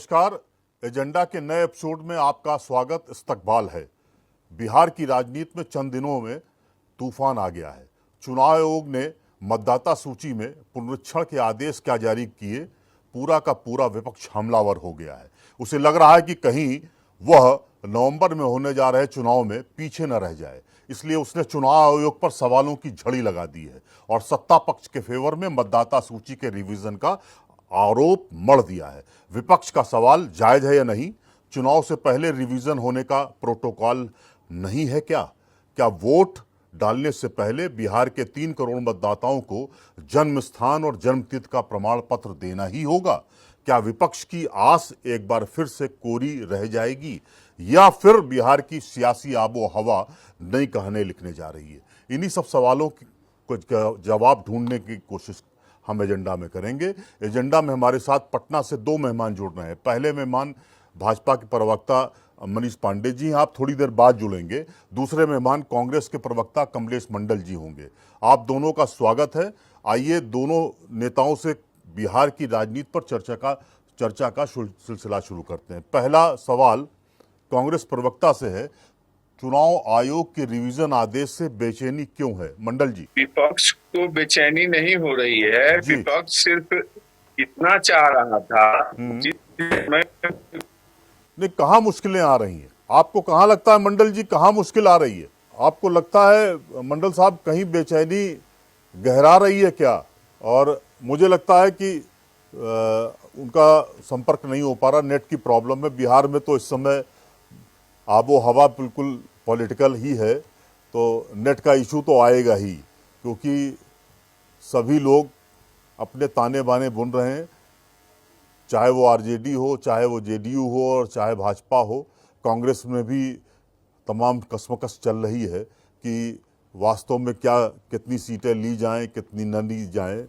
नमस्कार। एजेंडा के नए एपिसोड में आपका स्वागत इस्तकबाल है। बिहार की राजनीति में चंद दिनों में तूफान आ गया है। चुनाव आयोग ने मतदाता सूची में पुनरीक्षण के आदेश क्या जारी किए, पूरा का पूरा विपक्ष हमलावर हो गया है। उसे लग रहा है कि कहीं वह नवंबर में होने जा रहे चुनाव में पीछे न रह जाए, इसलिए उसने चुनाव आयोग पर सवालों की झड़ी लगा दी है और सत्ता पक्ष के फेवर में मतदाता सूची के रिवीजन का आरोप मढ़ दिया है। विपक्ष का सवाल जायज है या नहीं? चुनाव से पहले रिवीजन होने का प्रोटोकॉल नहीं है क्या? क्या वोट डालने से पहले बिहार के 3 करोड़ मतदाताओं को जन्म स्थान और जन्मतिथि का प्रमाण पत्र देना ही होगा? क्या विपक्ष की आस एक बार फिर से कोरी रह जाएगी या फिर बिहार की सियासी आबो हवा नई कहानी लिखने जा रही है? इन्हीं सब सवालों को जवाब ढूंढने की कोशिश हम एजेंडा में करेंगे। एजेंडा में हमारे साथ पटना से 2 मेहमान जुड़ रहे हैं। पहले मेहमान भाजपा के प्रवक्ता मनीष पांडे जी, आप थोड़ी देर बाद जुड़ेंगे। दूसरे मेहमान कांग्रेस के प्रवक्ता कमलेश मंडल जी होंगे। आप दोनों का स्वागत है। आइए दोनों नेताओं से बिहार की राजनीति पर चर्चा का सिलसिला शुरू करते हैं। पहला सवाल कांग्रेस प्रवक्ता से है, चुनाव आयोग के रिवीजन आदेश से बेचैनी क्यों है? मंडल जी। विपक्ष को बेचैनी नहीं हो रही है, विपक्ष सिर्फ इतना चाह रहा था नहीं, कहाँ मुश्किलें आ रही हैं? आपको कहाँ लगता है मंडल जी, कहाँ मुश्किल आ रही है? आपको लगता है मंडल साहब कहीं बेचैनी गहरा रही है क्या? और मुझे लगता है कि उनका संपर्क नहीं हो पा रहा, नेट की प्रॉब्लम है। बिहार में तो इस समय आबो हवा बिल्कुल पॉलिटिकल ही है, तो नेट का इशू तो आएगा ही, क्योंकि सभी लोग अपने ताने बाने बुन रहे हैं, चाहे वो आरजेडी हो, चाहे वो जेडीयू हो और चाहे भाजपा हो। कांग्रेस में भी तमाम कसमकस चल रही है कि वास्तव में कितनी सीटें ली जाएं, कितनी न ली जाएं।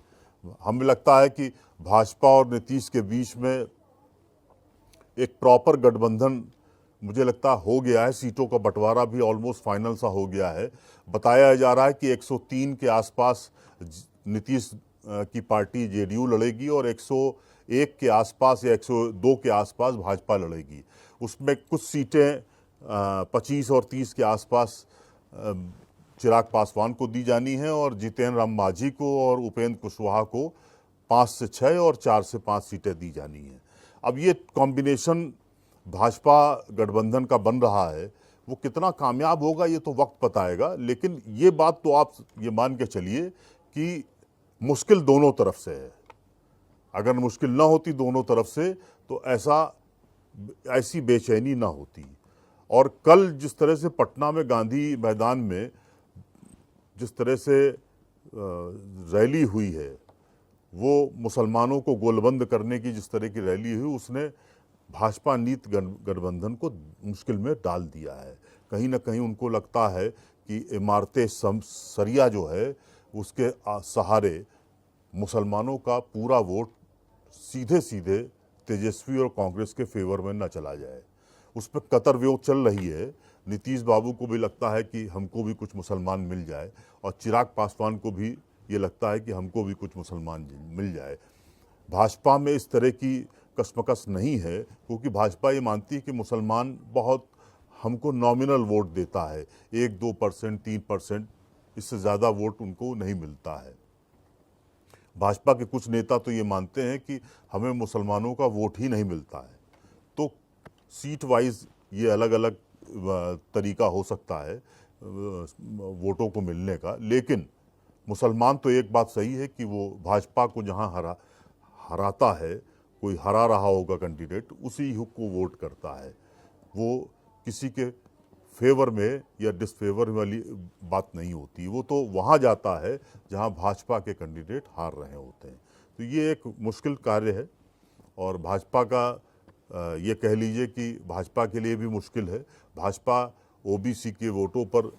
हमें लगता है कि भाजपा और नीतीश के बीच में एक प्रॉपर गठबंधन मुझे लगता हो गया है। सीटों का बंटवारा भी ऑलमोस्ट फाइनल सा हो गया है। बताया जा रहा है कि 103 के आसपास नीतीश की पार्टी जेडीयू लड़ेगी और 101 के आसपास या 102 के आसपास भाजपा लड़ेगी। उसमें कुछ सीटें 25 और 30 के आसपास चिराग पासवान को दी जानी है और जितेंद्र राम मांझी को और उपेंद्र कुशवाहा को 5 से 6 और 4 से 5 सीटें दी जानी हैं। अब ये कॉम्बिनेशन भाजपा गठबंधन का बन रहा है, वो कितना कामयाब होगा ये तो वक्त बताएगा। लेकिन ये बात तो आप ये मान के चलिए कि मुश्किल दोनों तरफ से है। अगर मुश्किल ना होती दोनों तरफ से तो ऐसी बेचैनी ना होती। और कल जिस तरह से पटना में गांधी मैदान में जिस तरह से रैली हुई है, वो मुसलमानों को गोलबंद करने की जिस तरह की रैली हुई, उसने भाजपा नीति गठबंधन को मुश्किल में डाल दिया है। कहीं ना कहीं उनको लगता है कि इमारतें सरिया जो है उसके सहारे मुसलमानों का पूरा वोट सीधे सीधे तेजस्वी और कांग्रेस के फेवर में न चला जाए। उस पर कतर व्यूह चल रही है। नीतीश बाबू को भी लगता है कि हमको भी कुछ मुसलमान मिल जाए और चिराग पासवान को भी ये लगता है कि हमको भी कुछ मुसलमान मिल जाए। भाजपा में इस तरह की कसमकस नहीं है, क्योंकि भाजपा ये मानती है कि मुसलमान बहुत हमको नॉमिनल वोट देता है, 1-2%, 3%, इससे ज़्यादा वोट उनको नहीं मिलता है। भाजपा के कुछ नेता तो ये मानते हैं कि हमें मुसलमानों का वोट ही नहीं मिलता है। तो सीट वाइज ये अलग अलग तरीका हो सकता है वोटों को मिलने का, लेकिन मुसलमान तो एक बात सही है कि वो भाजपा को जहाँ हराता है, कोई हरा रहा होगा कैंडिडेट, उसी को वोट करता है। वो किसी के फेवर में या डिसफेवर वाली बात नहीं होती, वो तो वहाँ जाता है जहाँ भाजपा के कैंडिडेट हार रहे होते हैं। तो ये एक मुश्किल कार्य है और भाजपा का ये कह लीजिए कि भाजपा के लिए भी मुश्किल है। भाजपा ओबीसी के वोटों पर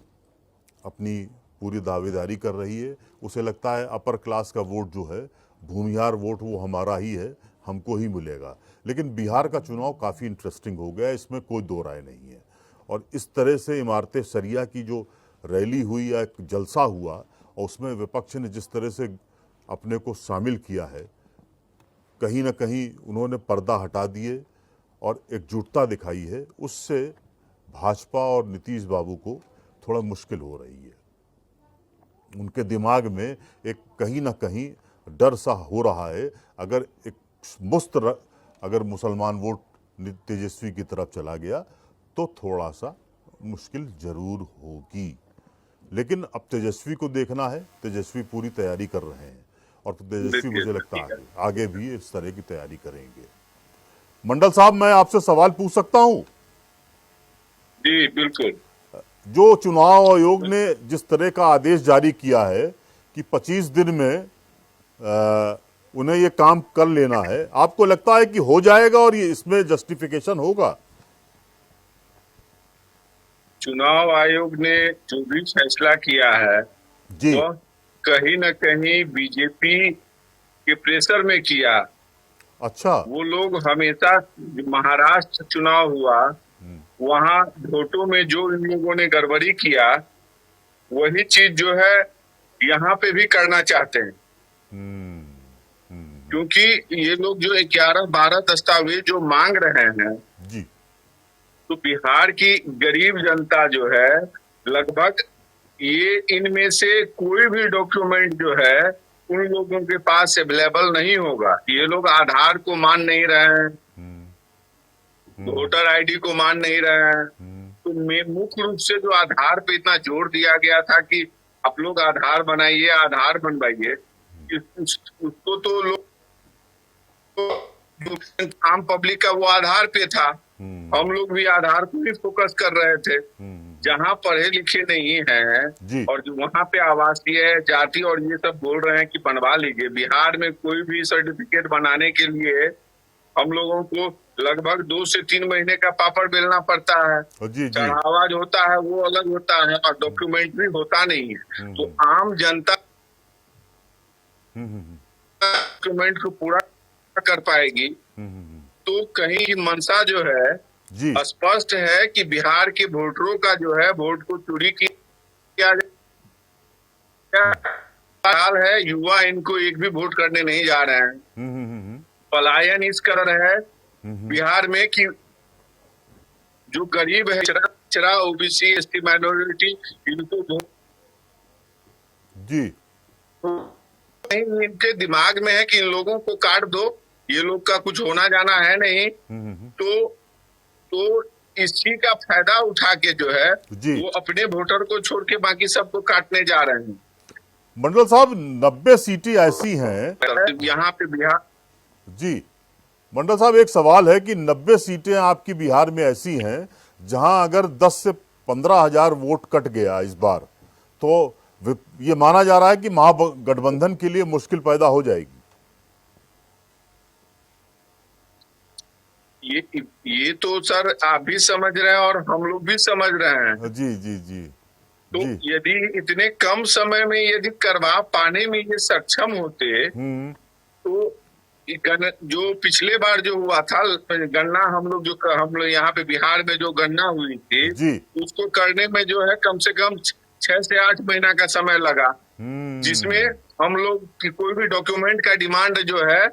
अपनी पूरी दावेदारी कर रही है। उसे लगता है अपर क्लास का वोट जो है, भूमिहार वोट, वो हमारा ही है, हमको ही मिलेगा। लेकिन बिहार का चुनाव काफ़ी इंटरेस्टिंग हो गया, इसमें कोई दो राय नहीं है। और इस तरह से इमारतें सरिया की जो रैली हुई या एक जलसा हुआ और उसमें विपक्ष ने जिस तरह से अपने को शामिल किया है, कहीं ना कहीं उन्होंने पर्दा हटा दिए और एकजुटता दिखाई है, उससे भाजपा और नीतीश बाबू को थोड़ा मुश्किल हो रही है। उनके दिमाग में एक कहीं ना कहीं डर सा हो रहा है, अगर एक अगर मुसलमान वोट तेजस्वी की तरफ चला गया तो थोड़ा सा मुश्किल जरूर होगी। लेकिन अब तेजस्वी को देखना है, तेजस्वी पूरी तैयारी कर रहे हैं और तेजस्वी मुझे लगता है आगे भी इस तरह की तैयारी करेंगे। मंडल साहब, मैं आपसे सवाल पूछ सकता हूं? जी बिल्कुल। जो चुनाव आयोग ने जिस तरह का आदेश जारी किया है कि 25 दिन में उन्हें ये काम कर लेना है, आपको लगता है कि हो जाएगा और ये इसमें जस्टिफिकेशन होगा? चुनाव आयोग ने जो भी फैसला किया है जी, वह कहीं न कहीं बीजेपी के प्रेशर में किया। अच्छा। वो लोग हमेशा, महाराष्ट्र चुनाव हुआ वहां वोटों में जो इन लोगों ने गड़बड़ी किया वही चीज जो है यहाँ पे भी करना चाहते हैं। क्योंकि ये लोग जो 11-12 दस्तावेज जो मांग रहे हैं जी, तो बिहार की गरीब जनता जो है लगभग ये इनमें से कोई भी डॉक्यूमेंट जो है उन लोगों के पास अवेलेबल नहीं होगा। ये लोग आधार को मान नहीं रहे हैं, वोटर आईडी को मान नहीं रहे हैं। तो मुख्य रूप से जो आधार पे इतना जोर दिया गया था कि आप लोग आधार बनाइए, आधार बनवाइए, उसको तो लोग, आम पब्लिक का वो आधार पे था। हम लोग भी आधार को ही फोकस कर रहे थे। जहाँ पढ़े लिखे नहीं हैं और जो वहाँ पे आवासीय जाति और ये सब बोल रहे हैं कि बनवा लीजिए। बिहार में कोई भी सर्टिफिकेट बनाने के लिए हम लोगों को लगभग 2 से 3 महीने का पापड़ बेलना पड़ता है। चढ़ावा जो होता है वो अलग होता है और डॉक्यूमेंट भी होता नहीं है। तो आम जनता डॉक्यूमेंट को पूरा कर पाएगी। तो कहीं की मंशा जो है स्पष्ट है कि बिहार के वोटरों का जो है वोट को चोरी किया हाल है। युवा इनको एक भी वोट करने नहीं जा रहे हैं। पलायन इस कर है बिहार में कि जो गरीब है, चरा ओबीसी एसटी माइनॉरिटी, इनको जी इनके दिमाग में है कि इन लोगों को काट दो, ये लोग का कुछ होना जाना है नहीं। तो इस चीज का फायदा उठा के जो है वो अपने वोटर को छोड़ के बाकी सबको काटने जा रहे हैं। मंडल साहब, 90 सीटें ऐसी हैं यहाँ पे बिहार। जी मंडल साहब, एक सवाल है कि 90 सीटें आपकी बिहार में ऐसी हैं जहां अगर 10 से 15 हजार वोट कट गया इस बार, तो ये माना जा रहा है कि महागठबंधन के लिए मुश्किल पैदा हो जाएगी। ये तो सर आप भी समझ रहे हैं और हम लोग भी समझ रहे हैं। जी जी जी। तो यदि इतने कम समय में यदि करवा पाने में ये सक्षम होते तो जो पिछले बार जो हुआ था गन्ना, हम लोग यहाँ पे बिहार में जो गन्ना हुई थी उसको करने में जो है कम से कम 6 से 8 महीना का समय लगा, जिसमें हम लोग की कोई भी डॉक्यूमेंट का डिमांड जो है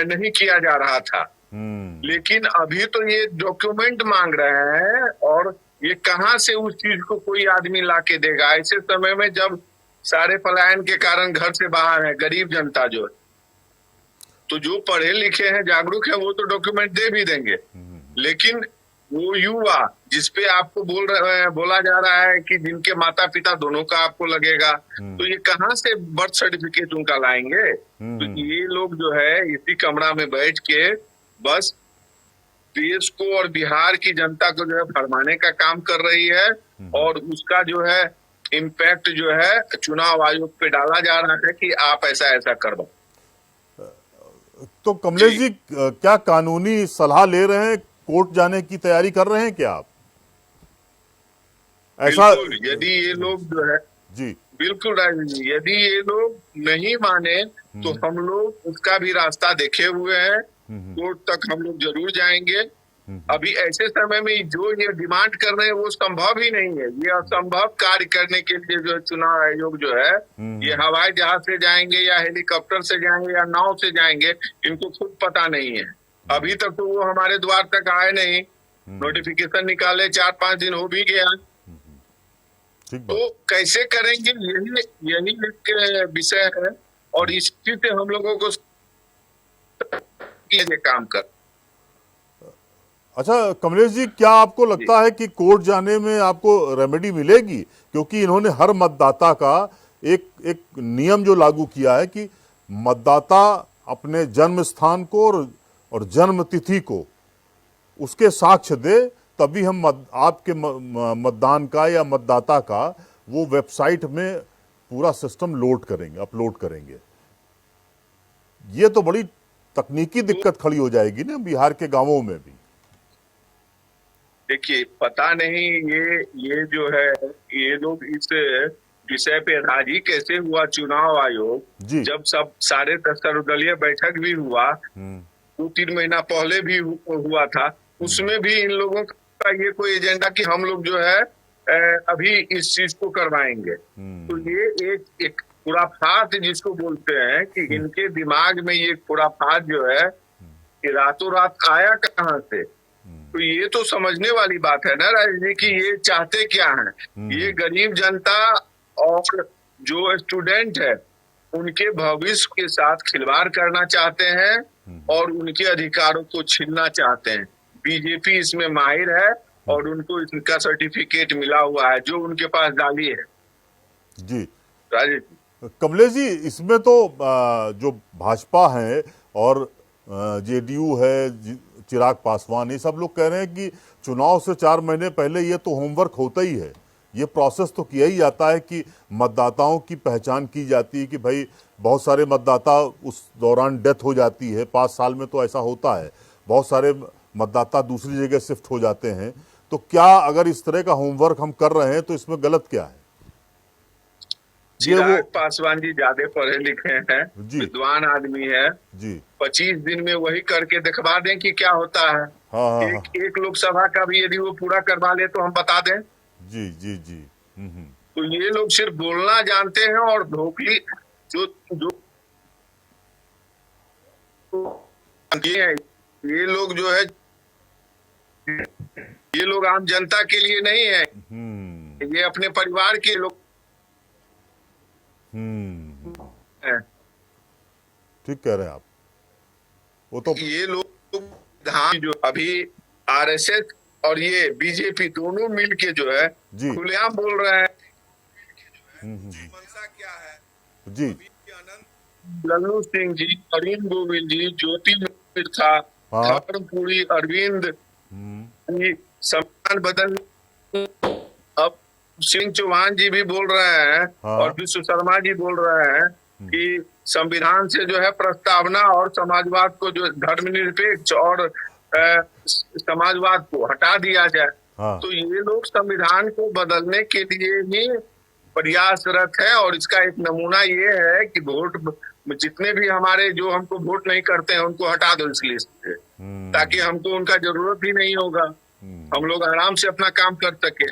नहीं किया जा रहा था। लेकिन अभी तो ये डॉक्यूमेंट मांग रहे हैं और ये कहाँ से उस चीज को कोई आदमी ला के देगा ऐसे समय में जब सारे पलायन के कारण घर से बाहर है गरीब जनता जो है। तो जो पढ़े लिखे हैं, जागरूक है, वो तो डॉक्यूमेंट दे भी देंगे। लेकिन वो युवा जिसपे आपको बोला जा रहा है कि जिनके माता पिता दोनों का आपको लगेगा, तो ये कहाँ से बर्थ सर्टिफिकेट उनका लाएंगे? तो ये लोग जो है इसी कमरा में बैठ के बस देश को और बिहार की जनता को जो है फरमाने का काम कर रही है और उसका जो है इम्पैक्ट जो है चुनाव आयोग पे डाला जा रहा है कि आप ऐसा ऐसा करवाओ। तो कमलेश जी, क्या कानूनी सलाह ले रहे हैं, कोर्ट जाने की तैयारी कर रहे हैं क्या आप? ऐसा यदि ये लोग जो है जी बिल्कुल राजीव जी, यदि ये लोग नहीं माने तो हम लोग उसका भी रास्ता देखे हुए हैं। कोर्ट तक हम लोग जरूर जाएंगे। अभी ऐसे समय में जो ये डिमांड कर रहे हैं वो संभव ही नहीं है। ये असंभव कार्य करने के लिए जो चुनाव आयोग जो है ये हवाई जहाज से जाएंगे या हेलीकॉप्टर से जाएंगे या नाव से जाएंगे, इनको खुद पता नहीं है। अभी तक तो वो हमारे द्वार तक आए नहीं। नोटिफिकेशन निकाले 4-5 दिन हो भी गया। ठीक तो बात। कैसे करेंगे, यही यही एक विषय है, और इसी से हम लोगों को ये काम कर। अच्छा कमलेश जी, क्या आपको लगता है कि कोर्ट जाने में आपको रेमेडी मिलेगी? क्योंकि इन्होंने हर मतदाता का एक एक नियम जो लागू किया है कि मतदाता अपने जन्म स्थान को और जन्म तिथि को उसके साक्ष्य दे, तभी हम आपके मतदान का या मतदाता का वो वेबसाइट में पूरा सिस्टम लोड करेंगे, अपलोड करेंगे। ये तो बड़ी तकनीकी दिक्कत खड़ी हो जाएगी ना बिहार के गांवों में भी। देखिए, पता नहीं ये जो है, ये लोग इस विषय पे राजी कैसे हुआ चुनाव आयोग, जब सब सारे सर्वदलीय बैठक भी हुआ 2-3 महीना पहले भी हुआ था, उसमें भी इन लोगों का ये कोई एजेंडा कि हम लोग जो है अभी इस चीज को करवाएंगे। तो ये एक खुराफात जिसको बोलते हैं कि इनके दिमाग में ये खुराफात जो है कि रातों रात आया कहाँ से। तो ये तो समझने वाली बात है ना राजेश जी कि ये चाहते क्या हैं। ये गरीब जनता और जो स्टूडेंट है उनके भविष्य के साथ खिलवाड़ करना चाहते हैं और उनके अधिकारों को छीनना चाहते हैं। बीजेपी इसमें माहिर है और उनको इनका सर्टिफिकेट मिला हुआ है जो उनके पास डाली है। जी राजेश कमलेश जी, इसमें तो जो भाजपा है और जेडीयू है, चिराग पासवान, ये सब लोग कह रहे हैं कि चुनाव से 4 महीने पहले ये तो होमवर्क होता ही है, ये प्रोसेस तो किया ही जाता है कि मतदाताओं की पहचान की जाती है कि भाई बहुत सारे मतदाता उस दौरान डेथ हो जाती है, 5 साल में तो ऐसा होता है, बहुत सारे मतदाता दूसरी जगह शिफ्ट हो जाते हैं। तो क्या अगर इस तरह का होमवर्क हम कर रहे हैं तो इसमें गलत क्या है? चिराग पासवान जी ज्यादा पढ़े लिखे हैं, विद्वान आदमी है जी। 25 दिन में वही करके दिखवा दें कि क्या होता है। हाँ, एक लोकसभा का भी यदि वो पूरा करवा ले तो हम बता दें। जी जी जी। तो ये लोग सिर्फ बोलना जानते हैं और धोखी जो ये लोग जो है, ये लोग आम जनता के लिए नहीं है, ये अपने परिवार के लोग। ठीक कह रहे हैं आप। वो तो ये लोग जो अभी आरएसएस और ये बीजेपी दोनों मिलके जो है खुलेआम बोल रहे हैं मनसा क्या है जी। लल्लू सिंह जी, अरविंद गोविल जी, ज्योति मिर्था, धर्मपुरी अरविंद, सम्मान बदल, अब सिंह चौहान जी भी बोल रहे हैं और विश्व शर्मा जी बोल रहे हैं कि संविधान से जो है प्रस्तावना और समाजवाद को जो धर्मनिरपेक्ष और समाजवाद को हटा दिया जाए। तो ये लोग संविधान को बदलने के लिए ही प्रयासरत है और इसका एक नमूना ये है कि वोट जितने भी हमारे जो हमको वोट नहीं करते हैं उनको हटा दो इस लिस्ट से, ताकि हमको उनका जरूरत ही नहीं होगा, हम लोग आराम से अपना काम कर सके।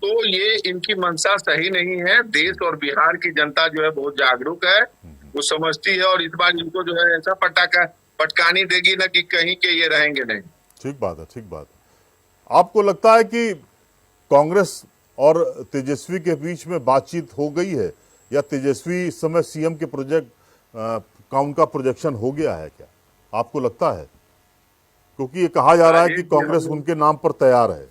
तो ये इनकी मंशा सही नहीं है। देश और बिहार की जनता जो है बहुत जागरूक है, वो समझती है और इस बार इनको जो है ऐसा पटकानी देगी ना कि कहीं के ये रहेंगे नहीं। ठीक बात है, ठीक बात है। आपको लगता है कि कांग्रेस और तेजस्वी के बीच में बातचीत हो गई है या तेजस्वी इस समय सीएम के प्रोजेक्ट का उनका प्रोजेक्शन हो गया है, क्या आपको लगता है? क्योंकि ये कहा जा रहा है कि कांग्रेस उनके नाम पर तैयार है।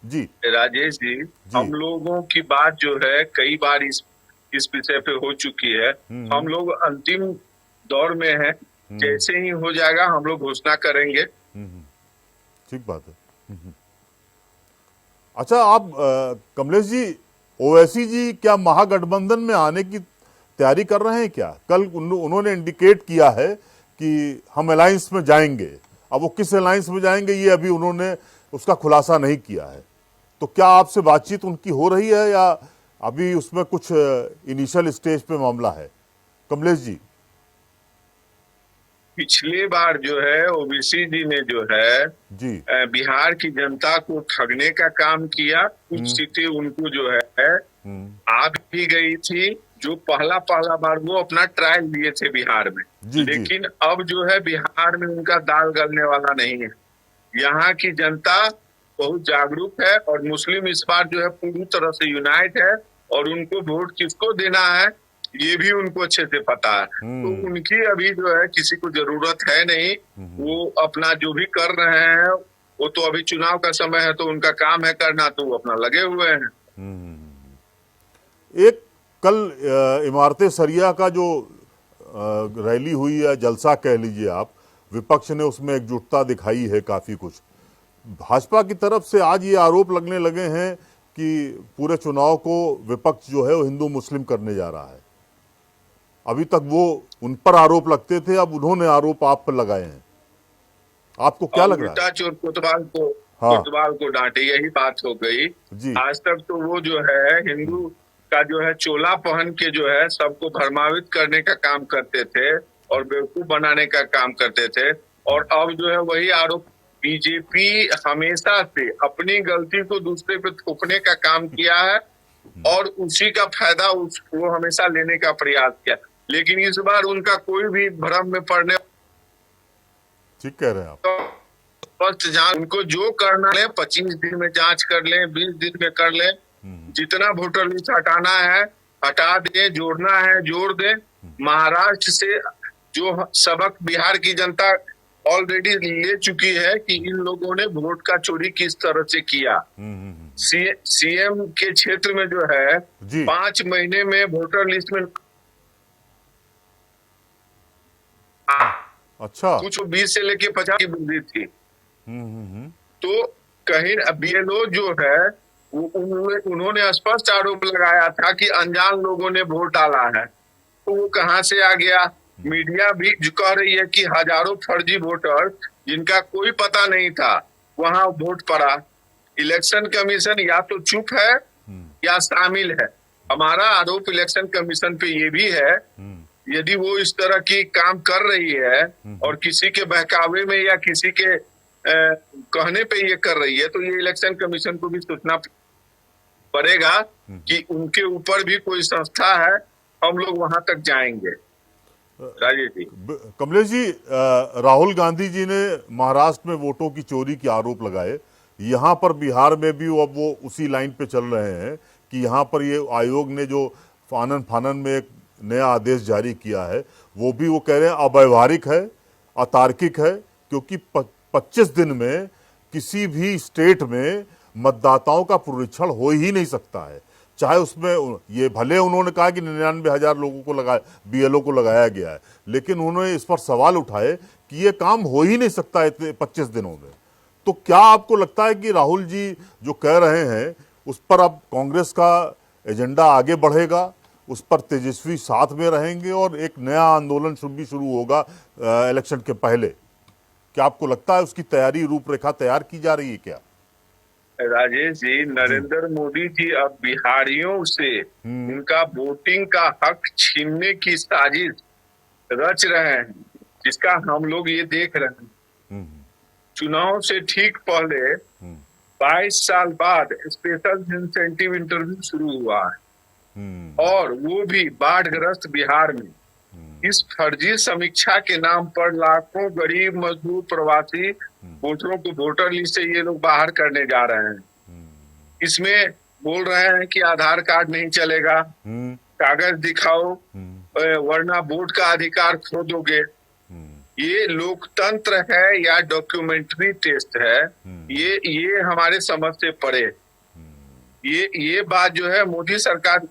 जी राजेश जी, हम लोगों की बात जो है कई बार इस विषय पे हो चुकी है। हम लोग अंतिम दौर में हैं, जैसे ही हो जाएगा हम लोग घोषणा करेंगे। ठीक बात है। अच्छा, आप कमलेश जी, ओवैसी जी क्या महागठबंधन में आने की तैयारी कर रहे हैं क्या? कल उन्होंने इंडिकेट किया है कि हम अलायंस में जाएंगे। अब वो किस अलायंस में जाएंगे ये अभी उन्होंने उसका खुलासा नहीं किया है। तो क्या आपसे बातचीत उनकी हो रही है या अभी उसमें कुछ इनिशियल स्टेज पे मामला है? कमलेश जी, पिछली बार जो है ओबीसी जी ने जो है जी बिहार की जनता को ठगने का काम किया। कुछ सीटें उनको जो है आ भी गई थी जो पहला पहला बार वो अपना ट्रायल दिए थे बिहार में, जी। लेकिन अब जो है बिहार में उनका दाल गलने वाला नहीं है। यहाँ की जनता बहुत जागरूक है और मुस्लिम इस बार जो है पूरी तरह से यूनाइट है, और उनको वोट किसको देना है ये भी उनको अच्छे से पता है। तो उनकी अभी जो है किसी को जरूरत है नहीं, वो अपना जो भी कर रहे हैं, वो तो अभी चुनाव का समय है तो उनका काम है करना, तो वो अपना लगे हुए हैं। एक कल इमारते सरिया का जो रैली हुई है, जलसा कह लीजिए आप, विपक्ष ने उसमें एकजुटता दिखाई है काफी कुछ। भाजपा की तरफ से आज ये आरोप लगने लगे हैं कि पूरे चुनाव को विपक्ष जो है वो हिंदू मुस्लिम करने जा रहा है। अभी तक वो उन पर आरोप लगते थे, अब उन्होंने आरोप आप पर लगाए हैं। आपको क्या लग रहा है? चोर कोतवाल को हाँ। कोतवाल को डांटे, यही बात हो गई जी। आज तक तो वो जो है हिंदू का जो है चोला पहन के जो है सबको भरमावित करने का काम करते थे और बेवकूफ बनाने का काम करते थे, और अब जो है वही आरोप। बीजेपी हमेशा से अपनी गलती को दूसरे पे थोपने का काम किया है और उसी का फायदा वो हमेशा लेने का प्रयास किया, लेकिन इस बार उनका कोई भी भ्रम में पड़ने। ठीक कह रहे हैं आप। स्पष्ट जांच, उनको जो करना है 25 दिन में जांच कर लें, 20 दिन में कर लें, जितना वोटर लिस्ट हटाना है हटा दें, जोड़ना है जोड़ दें। महाराष्ट्र से जो सबक बिहार की जनता ऑलरेडी ले चुकी है कि इन लोगों ने वोट का चोरी किस तरह से किया। सीएम के क्षेत्र में जो है 5 महीने में वोटर लिस्ट में अच्छा कुछ 20 से लेके 50 की वृद्धि थी। तो कहीं बीएलओ जो है उन्होंने स्पष्ट आरोप लगाया था कि अनजान लोगों ने वोट डाला है, तो वो कहां से आ गया। मीडिया भी जो कह रही है कि हजारों फर्जी वोटर जिनका कोई पता नहीं था वहां वोट पड़ा। इलेक्शन कमीशन या तो चुप है या शामिल है। हमारा आरोप इलेक्शन कमीशन पे ये भी है, यदि वो इस तरह की काम कर रही है और किसी के बहकावे में या किसी के कहने पे ये कर रही है, तो ये इलेक्शन कमीशन को भी सोचना पड़ेगा कि उनके ऊपर भी कोई संस्था है, हम लोग वहां तक जाएंगे। राजेश जी, कमलेश जी, राहुल गांधी जी ने महाराष्ट्र में वोटों की चोरी के आरोप लगाए, यहाँ पर बिहार में भी अब वो उसी लाइन पे चल रहे हैं कि यहाँ पर ये आयोग ने जो फानन फानन में एक नया आदेश जारी किया है वो भी वो कह रहे हैं अव्यवहारिक है, अतार्किक है, क्योंकि 25 दिन में किसी भी स्टेट में मतदाताओं का पुनरीक्षण हो ही नहीं सकता है। चाहे उसमें ये भले उन्होंने कहा कि 99,000 लोगों को लगाया, बीएलओ को लगाया गया है, लेकिन उन्होंने इस पर सवाल उठाए कि ये काम हो ही नहीं सकता इतने 25 दिनों में। तो क्या आपको लगता है कि राहुल जी जो कह रहे हैं उस पर अब कांग्रेस का एजेंडा आगे बढ़ेगा, उस पर तेजस्वी साथ में रहेंगे और एक नया आंदोलन भी शुरू होगा इलेक्शन के पहले? क्या आपको लगता है उसकी तैयारी, रूपरेखा तैयार की जा रही है क्या? राजेश जी, नरेंद्र मोदी जी अब बिहारियों से उनका वोटिंग का हक छीनने की साजिश रच रहे हैं, जिसका हम लोग ये देख रहे हैं। चुनाव से ठीक पहले 22 साल बाद स्पेशल इंसेंटिव इंटरव्यू शुरू हुआ है और वो भी बाढ़ग्रस्त बिहार में। इस फर्जी समीक्षा के नाम पर लाखों गरीब मजदूर प्रवासी वोटरों को वोटर लिस्ट से ये लोग बाहर करने जा रहे हैं। इसमें बोल रहे हैं कि आधार कार्ड नहीं चलेगा, कागज दिखाओ वरना वोट का अधिकार खो दोगे। ये लोकतंत्र है या डॉक्यूमेंट्री टेस्ट है, ये हमारे समझ से परे। ये बात जो है मोदी सरकार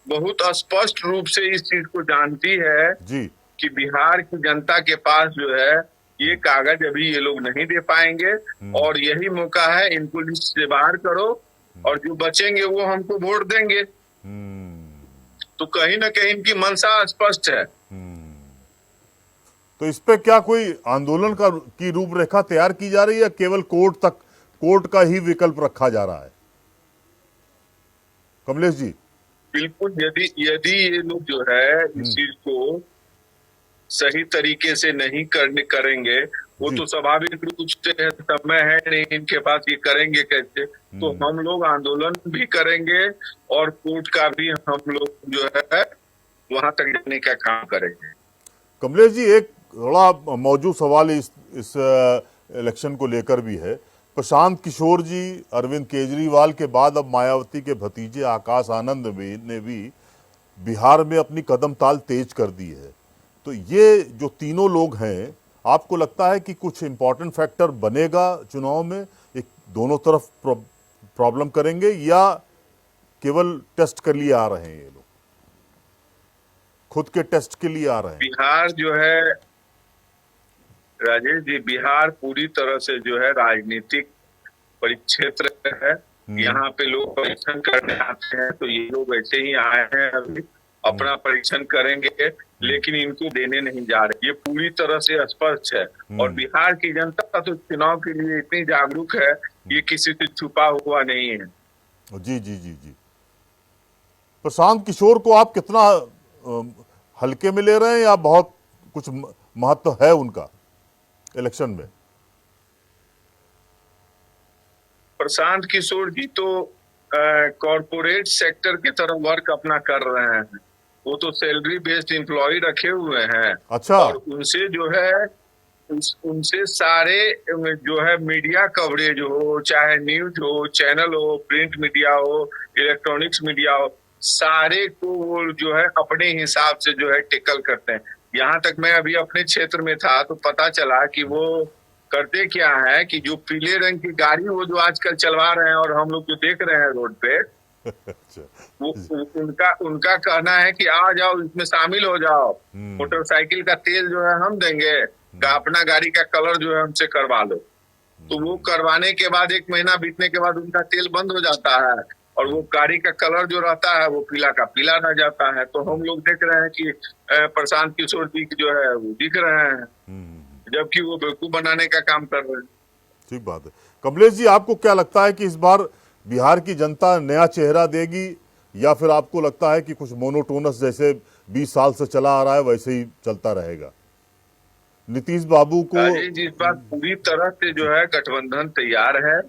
बहुत स्पष्ट रूप से इस चीज को जानती है जी कि बिहार की जनता के पास जो है ये कागज अभी ये लोग नहीं दे पाएंगे, और यही मौका है, इनको लिस्ट से बाहर करो और जो बचेंगे वो हमको वोट देंगे। तो कहीं ना कहीं इनकी मंशा स्पष्ट है। तो इस पे क्या कोई आंदोलन की रूपरेखा तैयार की जा रही है या केवल कोर्ट का ही विकल्प रखा जा रहा है? कमलेश जी, बिल्कुल, यदि ये लोग जो है इस चीज को सही तरीके से नहीं करेंगे, वो जी। तो स्वाभाविक रूप से समय है नहीं इनके पास, ये करेंगे कैसे? तो हम लोग आंदोलन भी करेंगे और कोर्ट का भी हम लोग जो है वहां तक जाने का काम करेंगे। कमलेश जी, एक बड़ा मौजूद सवाल इस इलेक्शन को लेकर भी है। प्रशांत किशोर जी अरविंद केजरीवाल के बाद अब मायावती के भतीजे आकाश आनंद ने भी बिहार में अपनी कदम ताल तेज कर दी है। तो ये जो तीनों लोग हैं, आपको लगता है कि कुछ इंपॉर्टेंट फैक्टर बनेगा चुनाव में? एक दोनों तरफ प्रॉब्लम करेंगे या केवल टेस्ट के लिए आ रहे हैं? ये लोग खुद के टेस्ट के लिए आ रहे हैं? बिहार जो है राजेश जी, बिहार पूरी तरह से जो है राजनीतिक परिक्षेत्र है। यहाँ पे लोग परीक्षण करने आते हैं, तो ये लोग ऐसे ही आए हैं, अभी अपना परीक्षण करेंगे, लेकिन इनको देने नहीं जा रहे। ये पूरी तरह से स्पष्ट है। और बिहार की जनता तो चुनाव के लिए इतनी जागरूक है, ये किसी से छुपा हुआ नहीं है। जी जी जी जी। प्रशांत किशोर को आप कितना हल्के में ले रहे हैं या बहुत कुछ महत्व है उनका इलेक्शन में? प्रशांत किशोर जी तो कॉरपोरेट सेक्टर की तरफ वर्क अपना कर रहे हैं। वो तो सैलरी बेस्ड एम्प्लॉय रखे हुए हैं। अच्छा। और उनसे जो है उनसे सारे जो है मीडिया कवरेज हो, चाहे न्यूज हो, चैनल हो, प्रिंट मीडिया हो, इलेक्ट्रॉनिक्स मीडिया हो, सारे को वो जो है अपने हिसाब से जो है टेकल करते हैं। यहाँ तक मैं अभी अपने क्षेत्र में था तो पता चला कि वो करते क्या है कि जो पीले रंग की गाड़ी वो जो आजकल चलवा रहे हैं और हम लोग जो देख रहे हैं रोड पे, वो उनका कहना है कि आ जाओ इसमें शामिल हो जाओ, मोटरसाइकिल का तेल जो है हम देंगे, अपना गाड़ी का कलर जो है हमसे करवा लो। तो वो करवाने के बाद 1 महीना बीतने के बाद उनका तेल बंद हो जाता है और वो गाड़ी का कलर जो रहता है वो पीला का पीला रह जाता है। तो हम लोग देख रहे हैं कि प्रशांत किशोर जी जो है वो दिख रहे हैं, जबकि वो बेवकूफ बनाने का काम कर रहे हैं। ठीक बात है। कमलेश जी, आपको क्या लगता है कि इस बार बिहार की जनता नया चेहरा देगी या फिर आपको लगता है कि कुछ मोनोटोनस जैसे 20 साल से चला आ रहा है वैसे ही चलता रहेगा? नीतीश बाबू को इस बार पूरी तरह से जो है गठबंधन तैयार है।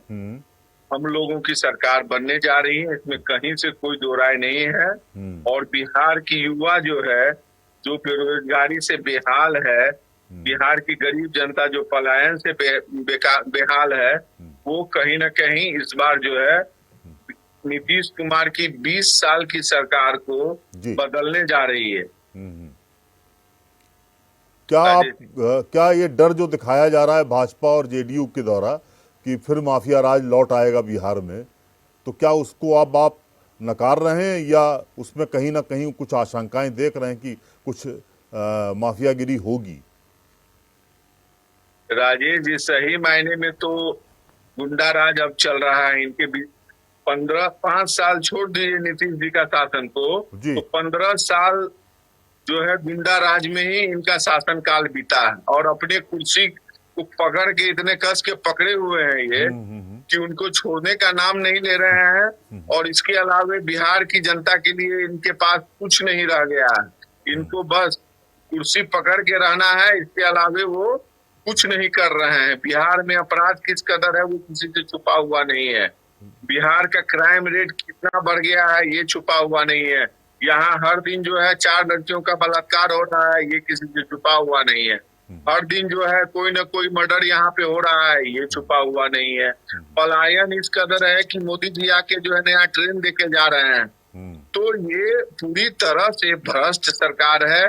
हम लोगों की सरकार बनने जा रही है, इसमें कहीं से कोई दो राय नहीं है। और बिहार की युवा जो है, जो बेरोजगारी से बेहाल है, बिहार की गरीब जनता जो पलायन से बेहाल है, वो कहीं ना कहीं इस बार जो है नीतीश कुमार की 20 साल की सरकार को बदलने जा रही है। क्या ये डर जो दिखाया जा रहा है भाजपा और जेडीयू के द्वारा कि फिर माफिया राज लौट आएगा बिहार में, तो क्या उसको आप नकार रहे हैं या उसमें कहीं ना कहीं कुछ आशंकाएं देख रहे हैं कि कुछ माफियागिरी होगी? राजेश जी, सही मायने में तो गुंडा राज अब चल रहा है इनके बीच। 5 साल छोड़ दीजिए नीतीश जी का शासन को, तो 15 साल जो है गुंडा राज में ही इनका शासन काल बीता है। और अपने कुर्सी को पकड़ के इतने कस के पकड़े हुए हैं ये कि उनको छोड़ने का नाम नहीं ले रहे हैं। और इसके अलावा बिहार की जनता के लिए इनके पास कुछ नहीं रह गया है। इनको बस कुर्सी पकड़ के रहना है, इसके अलावा वो कुछ नहीं कर रहे हैं। बिहार में अपराध किस कदर है वो किसी से छुपा हुआ नहीं है। बिहार का क्राइम रेट कितना बढ़ गया है ये छुपा हुआ नहीं है। यहाँ हर दिन जो है 4 लड़कियों का बलात्कार हो रहा है, ये किसी से छुपा हुआ नहीं है। हर दिन जो है कोई ना कोई मर्डर यहाँ पे हो रहा है, ये छुपा हुआ नहीं है। पलायन इस कदर है कि मोदी जी आके जो है नया ट्रेन देके जा रहे हैं। तो ये पूरी तरह से भ्रष्ट सरकार है।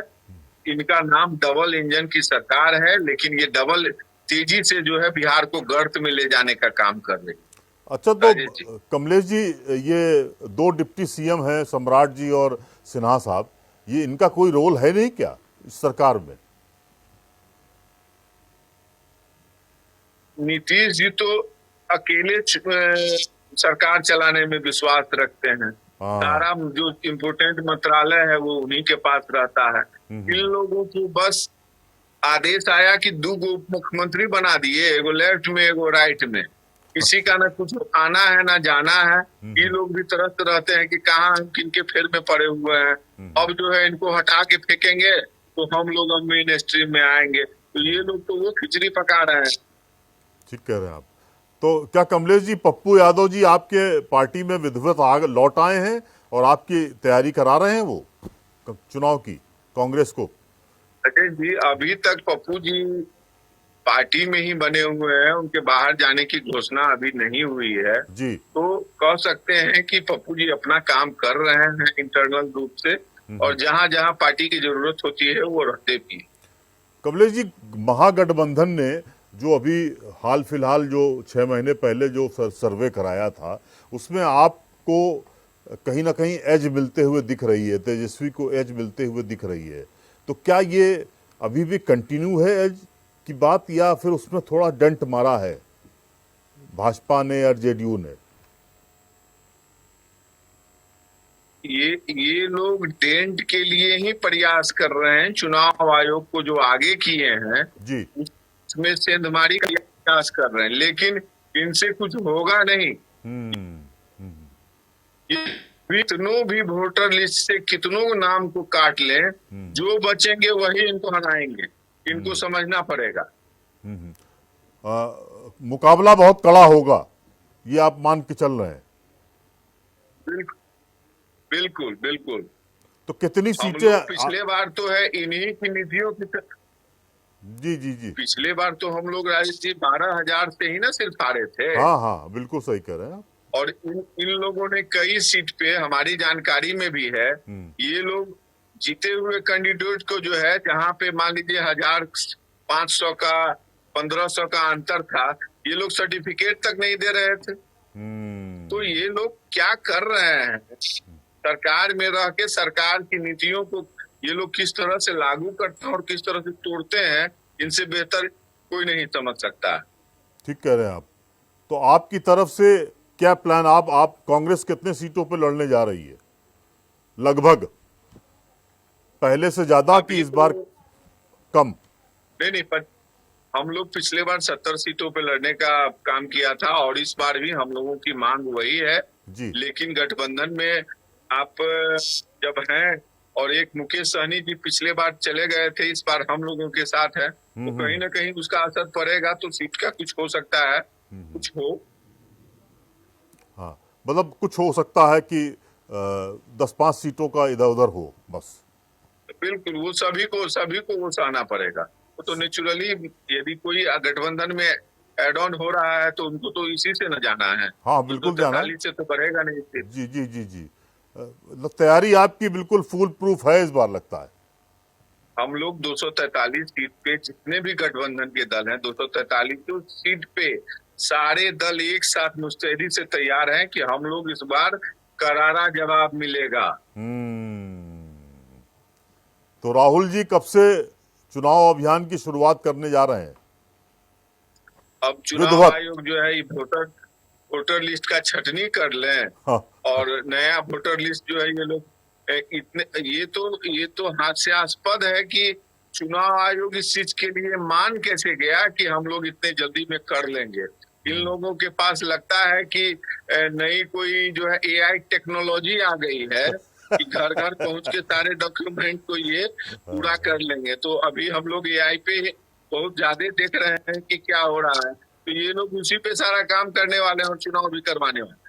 इनका नाम डबल इंजन की सरकार है, लेकिन ये डबल तेजी से जो है बिहार को गर्त में ले जाने का काम कर रही है। अच्छा, तो कमलेश जी, ये 2 डिप्टी सीएम हैं, सम्राट जी और सिन्हा साहब, ये इनका कोई रोल है नहीं क्या इस सरकार में? नीतीश जी तो अकेले सरकार चलाने में विश्वास रखते हैं। सारा जो इम्पोर्टेंट मंत्रालय है वो उन्हीं के पास रहता है। इन लोगों को बस आदेश आया कि 2 उप मुख्यमंत्री बना दिए, एगो लेफ्ट में एगो राइट में। किसी का ना कुछ आना है ना जाना है। ये लोग भी तरह रहते हैं कि कहाँ हम किनके फेर में पड़े हुए हैं। अब जो है इनको हटा के फेंकेंगे तो हम लोग अब मेन स्ट्रीम में आएंगे। तो ये लोग तो वो खिचड़ी पका रहे हैं। ठीक कह रहे हैं आप। तो क्या कमलेश जी, पप्पू यादव जी आपके पार्टी में विधिवत लौट आए हैं और आपकी तैयारी करा रहे हैं वो चुनाव की, कांग्रेस को? अजय जी, अभी तक पप्पू जी पार्टी में ही बने हुए हैं, उनके बाहर जाने की घोषणा अभी नहीं हुई है। जी। तो कह सकते हैं कि पप्पू जी अपना काम कर रहे हैं इंटरनल रूप से, और जहां जहां पार्टी की जरूरत होती है वो रहते भी हैं। कमलेश जी, महागठबंधन ने जो अभी हाल फिलहाल जो 6 महीने पहले जो सर्वे कराया था, उसमें आपको कहीं ना कहीं एज मिलते हुए दिख रही है, तेजस्वी को एज मिलते हुए दिख रही है। तो क्या ये अभी भी कंटिन्यू है एज की बात, या फिर उसमें थोड़ा डंट मारा है भाजपा ने और जेडीयू ने? ये लोग डेंट के लिए ही प्रयास कर रहे हैं। चुनाव आयोग को जो आगे किए हैं जी। उसमें सेंधमारी का प्रयास कर रहे हैं, लेकिन इनसे कुछ होगा नहीं। कितनों भी वोटर लिस्ट से कितनों नाम को काट लें, जो बचेंगे वही इनको हराएंगे। इनको समझना पड़ेगा। मुकाबला बहुत कड़ा होगा, ये आप मान के चल रहे हैं? बिल्कुल बिल्कुल बिल्कुल। तो कितनी हम सीटें? लोग पिछले बार तो है इन्हीं की निधियों की जी जी जी। पिछले बार तो हम लोग राजेश जी 12,000 से ही ना सिर्फ हारे थे। हाँ हाँ, बिल्कुल सही कह रहे हैं आप। और इन लोगों ने कई सीट पे, हमारी जानकारी में भी है, ये लोग जीते हुए कैंडिडेट को जो है, जहां पे मान लीजिए 1,500 का 1,500 का अंतर था, ये लोग सर्टिफिकेट तक नहीं दे रहे थे। तो ये लोग क्या कर रहे हैं? सरकार में रह के सरकार की नीतियों को ये लोग किस तरह से लागू करते हैं और किस तरह से तोड़ते हैं, इनसे बेहतर कोई नहीं समझ सकता। ठीक कह रहे हैं आप। तो आपकी तरफ से क्या प्लान? आप कांग्रेस कितने सीटों पे लड़ने जा रही है लगभग, पहले से ज्यादा कि इस बार कम? नहीं, पर हम लोग पिछले बार 70 सीटों पे लड़ने का काम किया था, और इस बार भी हम लोगों की मांग वही है जी। लेकिन गठबंधन में आप जब हैं, और एक मुकेश सहनी जी पिछले बार चले गए थे, इस बार हम लोगों के साथ है, तो कहीं ना कहीं उसका असर पड़ेगा। तो सीट का कुछ हो सकता है, कुछ हो। हाँ, मतलब कुछ हो सकता है कि 10-5 सीटों का इधर उधर हो बस। बिल्कुल, वो सभी को वो सहना पड़ेगा। वो तो नेचुरली, यदि कोई गठबंधन में एड ऑन हो रहा है तो उनको तो इसी से न जाना है। हाँ बिल्कुल जाना है। 43 से तो बढ़ेगा नहीं। जी जी जी जी। मतलब तैयारी आपकी बिल्कुल फुल प्रूफ है इस बार, लगता है। हम लोग 243 सीट पे, जितने भी गठबंधन के दल हैं, 243 सीट पे सारे दल एक साथ मुस्तैदी से तैयार हैं कि हम लोग इस बार करारा जवाब मिलेगा। तो राहुल जी कब से चुनाव अभियान की शुरुआत करने जा रहे हैं? अब चुनाव आयोग जो है वोटर लिस्ट का छटनी कर लें। हाँ। और नया वोटर लिस्ट जो है, ये लोग ये तो हास्यास्पद है कि चुनाव आयोग इस चीज के लिए मान कैसे गया कि हम लोग इतने जल्दी में कर लेंगे। इन लोगों के पास लगता है कि नई कोई जो है एआई टेक्नोलॉजी आ गई है कि घर घर पहुंच के सारे डॉक्यूमेंट को ये पूरा कर लेंगे। तो अभी हम लोग एआई पे बहुत ज्यादा देख रहे हैं कि क्या हो रहा है, तो ये लोग उसी पे सारा काम करने वाले हैं और चुनाव भी करवाने वाले।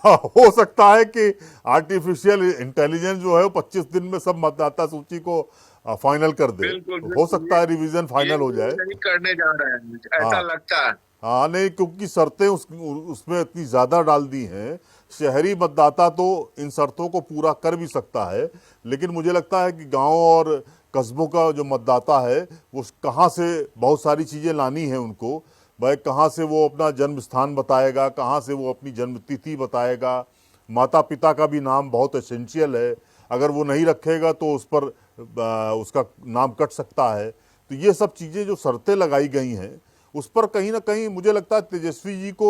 हाँ, हो सकता है कि आर्टिफिशियल इंटेलिजेंस जो है वो 25 दिन में सब मतदाता सूची को फाइनल कर दे। हो सकता है रिवीजन फाइनल हो जाए। नहीं करने जा रहे हैं, ऐसा लगता है। हाँ नहीं, क्योंकि शर्तें उसमें इतनी ज्यादा डाल दी हैं। शहरी मतदाता तो इन शर्तों को पूरा कर भी सकता है, लेकिन मुझे लगता है कि गांव और कस्बों का जो मतदाता है वो कहाँ से बहुत सारी चीज़ें लानी है उनको। भाई कहाँ से वो अपना जन्म स्थान बताएगा, कहाँ से वो अपनी जन्म तिथि बताएगा, माता पिता का भी नाम बहुत एसेंशियल है, अगर वो नहीं रखेगा तो उस पर उसका नाम कट सकता है। तो ये सब चीज़ें जो शर्तें लगाई गई हैं उस पर कहीं ना कहीं मुझे लगता है तेजस्वी जी को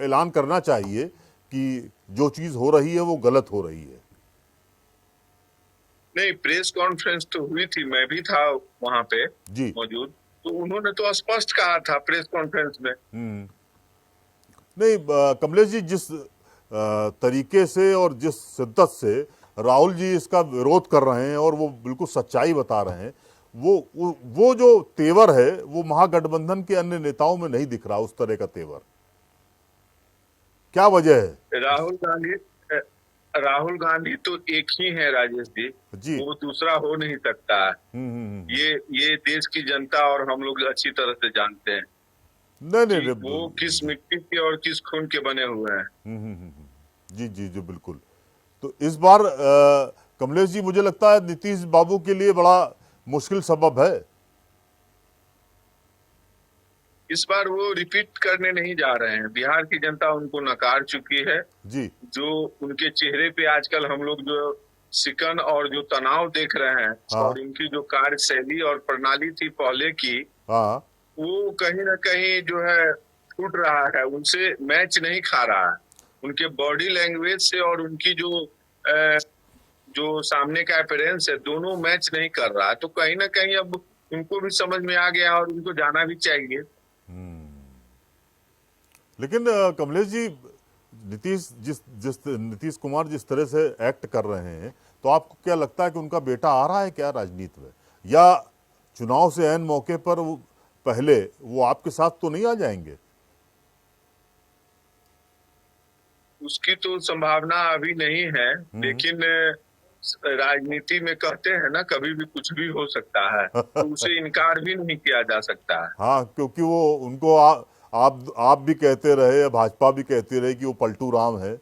ऐलान करना चाहिए कि जो चीज़ हो रही है वो गलत हो रही है। नहीं, प्रेस कॉन्फ्रेंस तो हुई थी, मैं भी था वहां पे मौजूद, तो उन्होंने तो स्पष्ट कहा था प्रेस कॉन्फ्रेंस में। नहीं कमलेश जी, जिस तरीके से और जिस शिद्दत से राहुल जी इसका विरोध कर रहे हैं और वो बिल्कुल सच्चाई बता रहे हैं, वो जो तेवर है वो महागठबंधन के अन्य नेताओं में नहीं दिख रहा, उस तरह का तेवर। क्या वजह है? राहुल गांधी तो एक ही है राजेश जी, जी। वो दूसरा हो नहीं सकता है। ये देश की जनता और हम लोग अच्छी तरह से जानते हैं नहीं कि नहीं वो किस मिट्टी के और किस खून के बने हुए हैं। जी जी जी बिल्कुल। तो इस बार कमलेश जी मुझे लगता है नीतीश बाबू के लिए बड़ा मुश्किल सबब है। इस बार वो रिपीट करने नहीं जा रहे हैं, बिहार की जनता उनको नकार चुकी है। जी। जो उनके चेहरे पे आजकल हम लोग जो सिकन और जो तनाव देख रहे हैं, हाँ। और इनकी जो कार्यशैली और प्रणाली थी पहले की, हाँ। वो कहीं ना कहीं जो है छूट रहा है, उनसे मैच नहीं खा रहा है। उनके बॉडी लैंग्वेज से और उनकी जो सामने का अपीयरेंस है, दोनों मैच नहीं कर रहा है। तो कहीं ना कहीं अब उनको भी समझ में आ गया और उनको जाना भी चाहिए। लेकिन कमलेश जी, नीतीश कुमार जिस तरह से एक्ट कर रहे हैं, तो आपको क्या लगता है कि उनका बेटा आ रहा है क्या राजनीति में, या चुनाव से ऐन मौके पर पहले वो आपके साथ तो नहीं आ जाएंगे? उसकी तो संभावना अभी नहीं है, लेकिन राजनीति में कहते हैं ना, कभी भी कुछ भी हो सकता है, तो उसे इनकार भी नहीं किया जा सकता है। हाँ, क्योंकि वो उनको आप भी कहते रहे, भाजपा भी कहती रही कि वो पलटू राम है,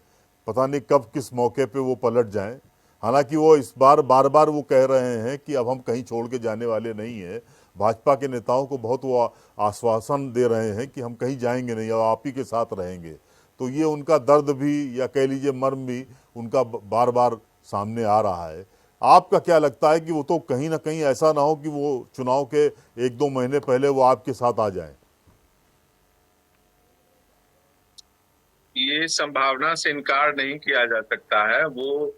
पता नहीं कब किस मौके पे वो पलट जाएं। हालांकि वो इस बार बार बार वो कह रहे हैं कि अब हम कहीं छोड़ के जाने वाले नहीं हैं। भाजपा के नेताओं को बहुत वो आश्वासन दे रहे हैं कि हम कहीं जाएंगे नहीं, अब आप ही के साथ रहेंगे। तो ये उनका दर्द भी, या कह लीजिए मर्म भी, उनका बार बार सामने आ रहा है। आपका क्या लगता है कि वो तो कहीं ना कहीं ऐसा ना हो कि वो चुनाव के 1-2 महीने पहले वो आपके साथ आ जाए? ये संभावना से इनकार नहीं किया जा सकता है। वो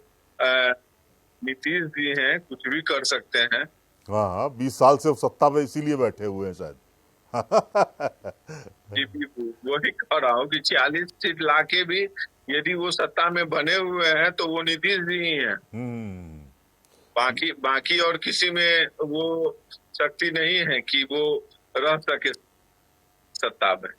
नीतीश जी हैं, कुछ भी कर सकते हैं। हाँ हाँ, 20 साल से सत्ता में इसीलिए बैठे हुए हैं शायद। वही कह रहा हूँ कि 40 सीट लाके भी यदि वो सत्ता में बने हुए हैं तो वो नीतीश जी ही हैं। बाकी और किसी में वो शक्ति नहीं है कि वो रह सके सत्ता में।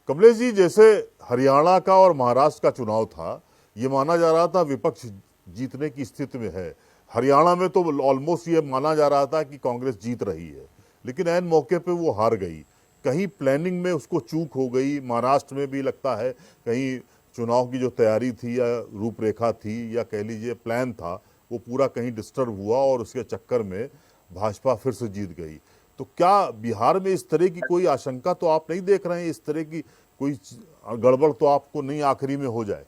कमलेश जी, जैसे हरियाणा का और महाराष्ट्र का चुनाव था, ये माना जा रहा था विपक्ष जीतने की स्थिति में है। हरियाणा में तो ऑलमोस्ट ये माना जा रहा था कि कांग्रेस जीत रही है, लेकिन ऐन मौके पे वो हार गई। कहीं प्लानिंग में उसको चूक हो गई। महाराष्ट्र में भी लगता है कहीं चुनाव की जो तैयारी थी या रूपरेखा थी या कह लीजिए प्लान था, वो पूरा कहीं डिस्टर्ब हुआ और उसके चक्कर में भाजपा फिर से जीत गई। तो क्या बिहार में इस तरह की कोई आशंका तो आप नहीं देख रहे हैं, इस तरह की कोई गड़बड़ तो आपको नहीं आखिरी में हो जाए?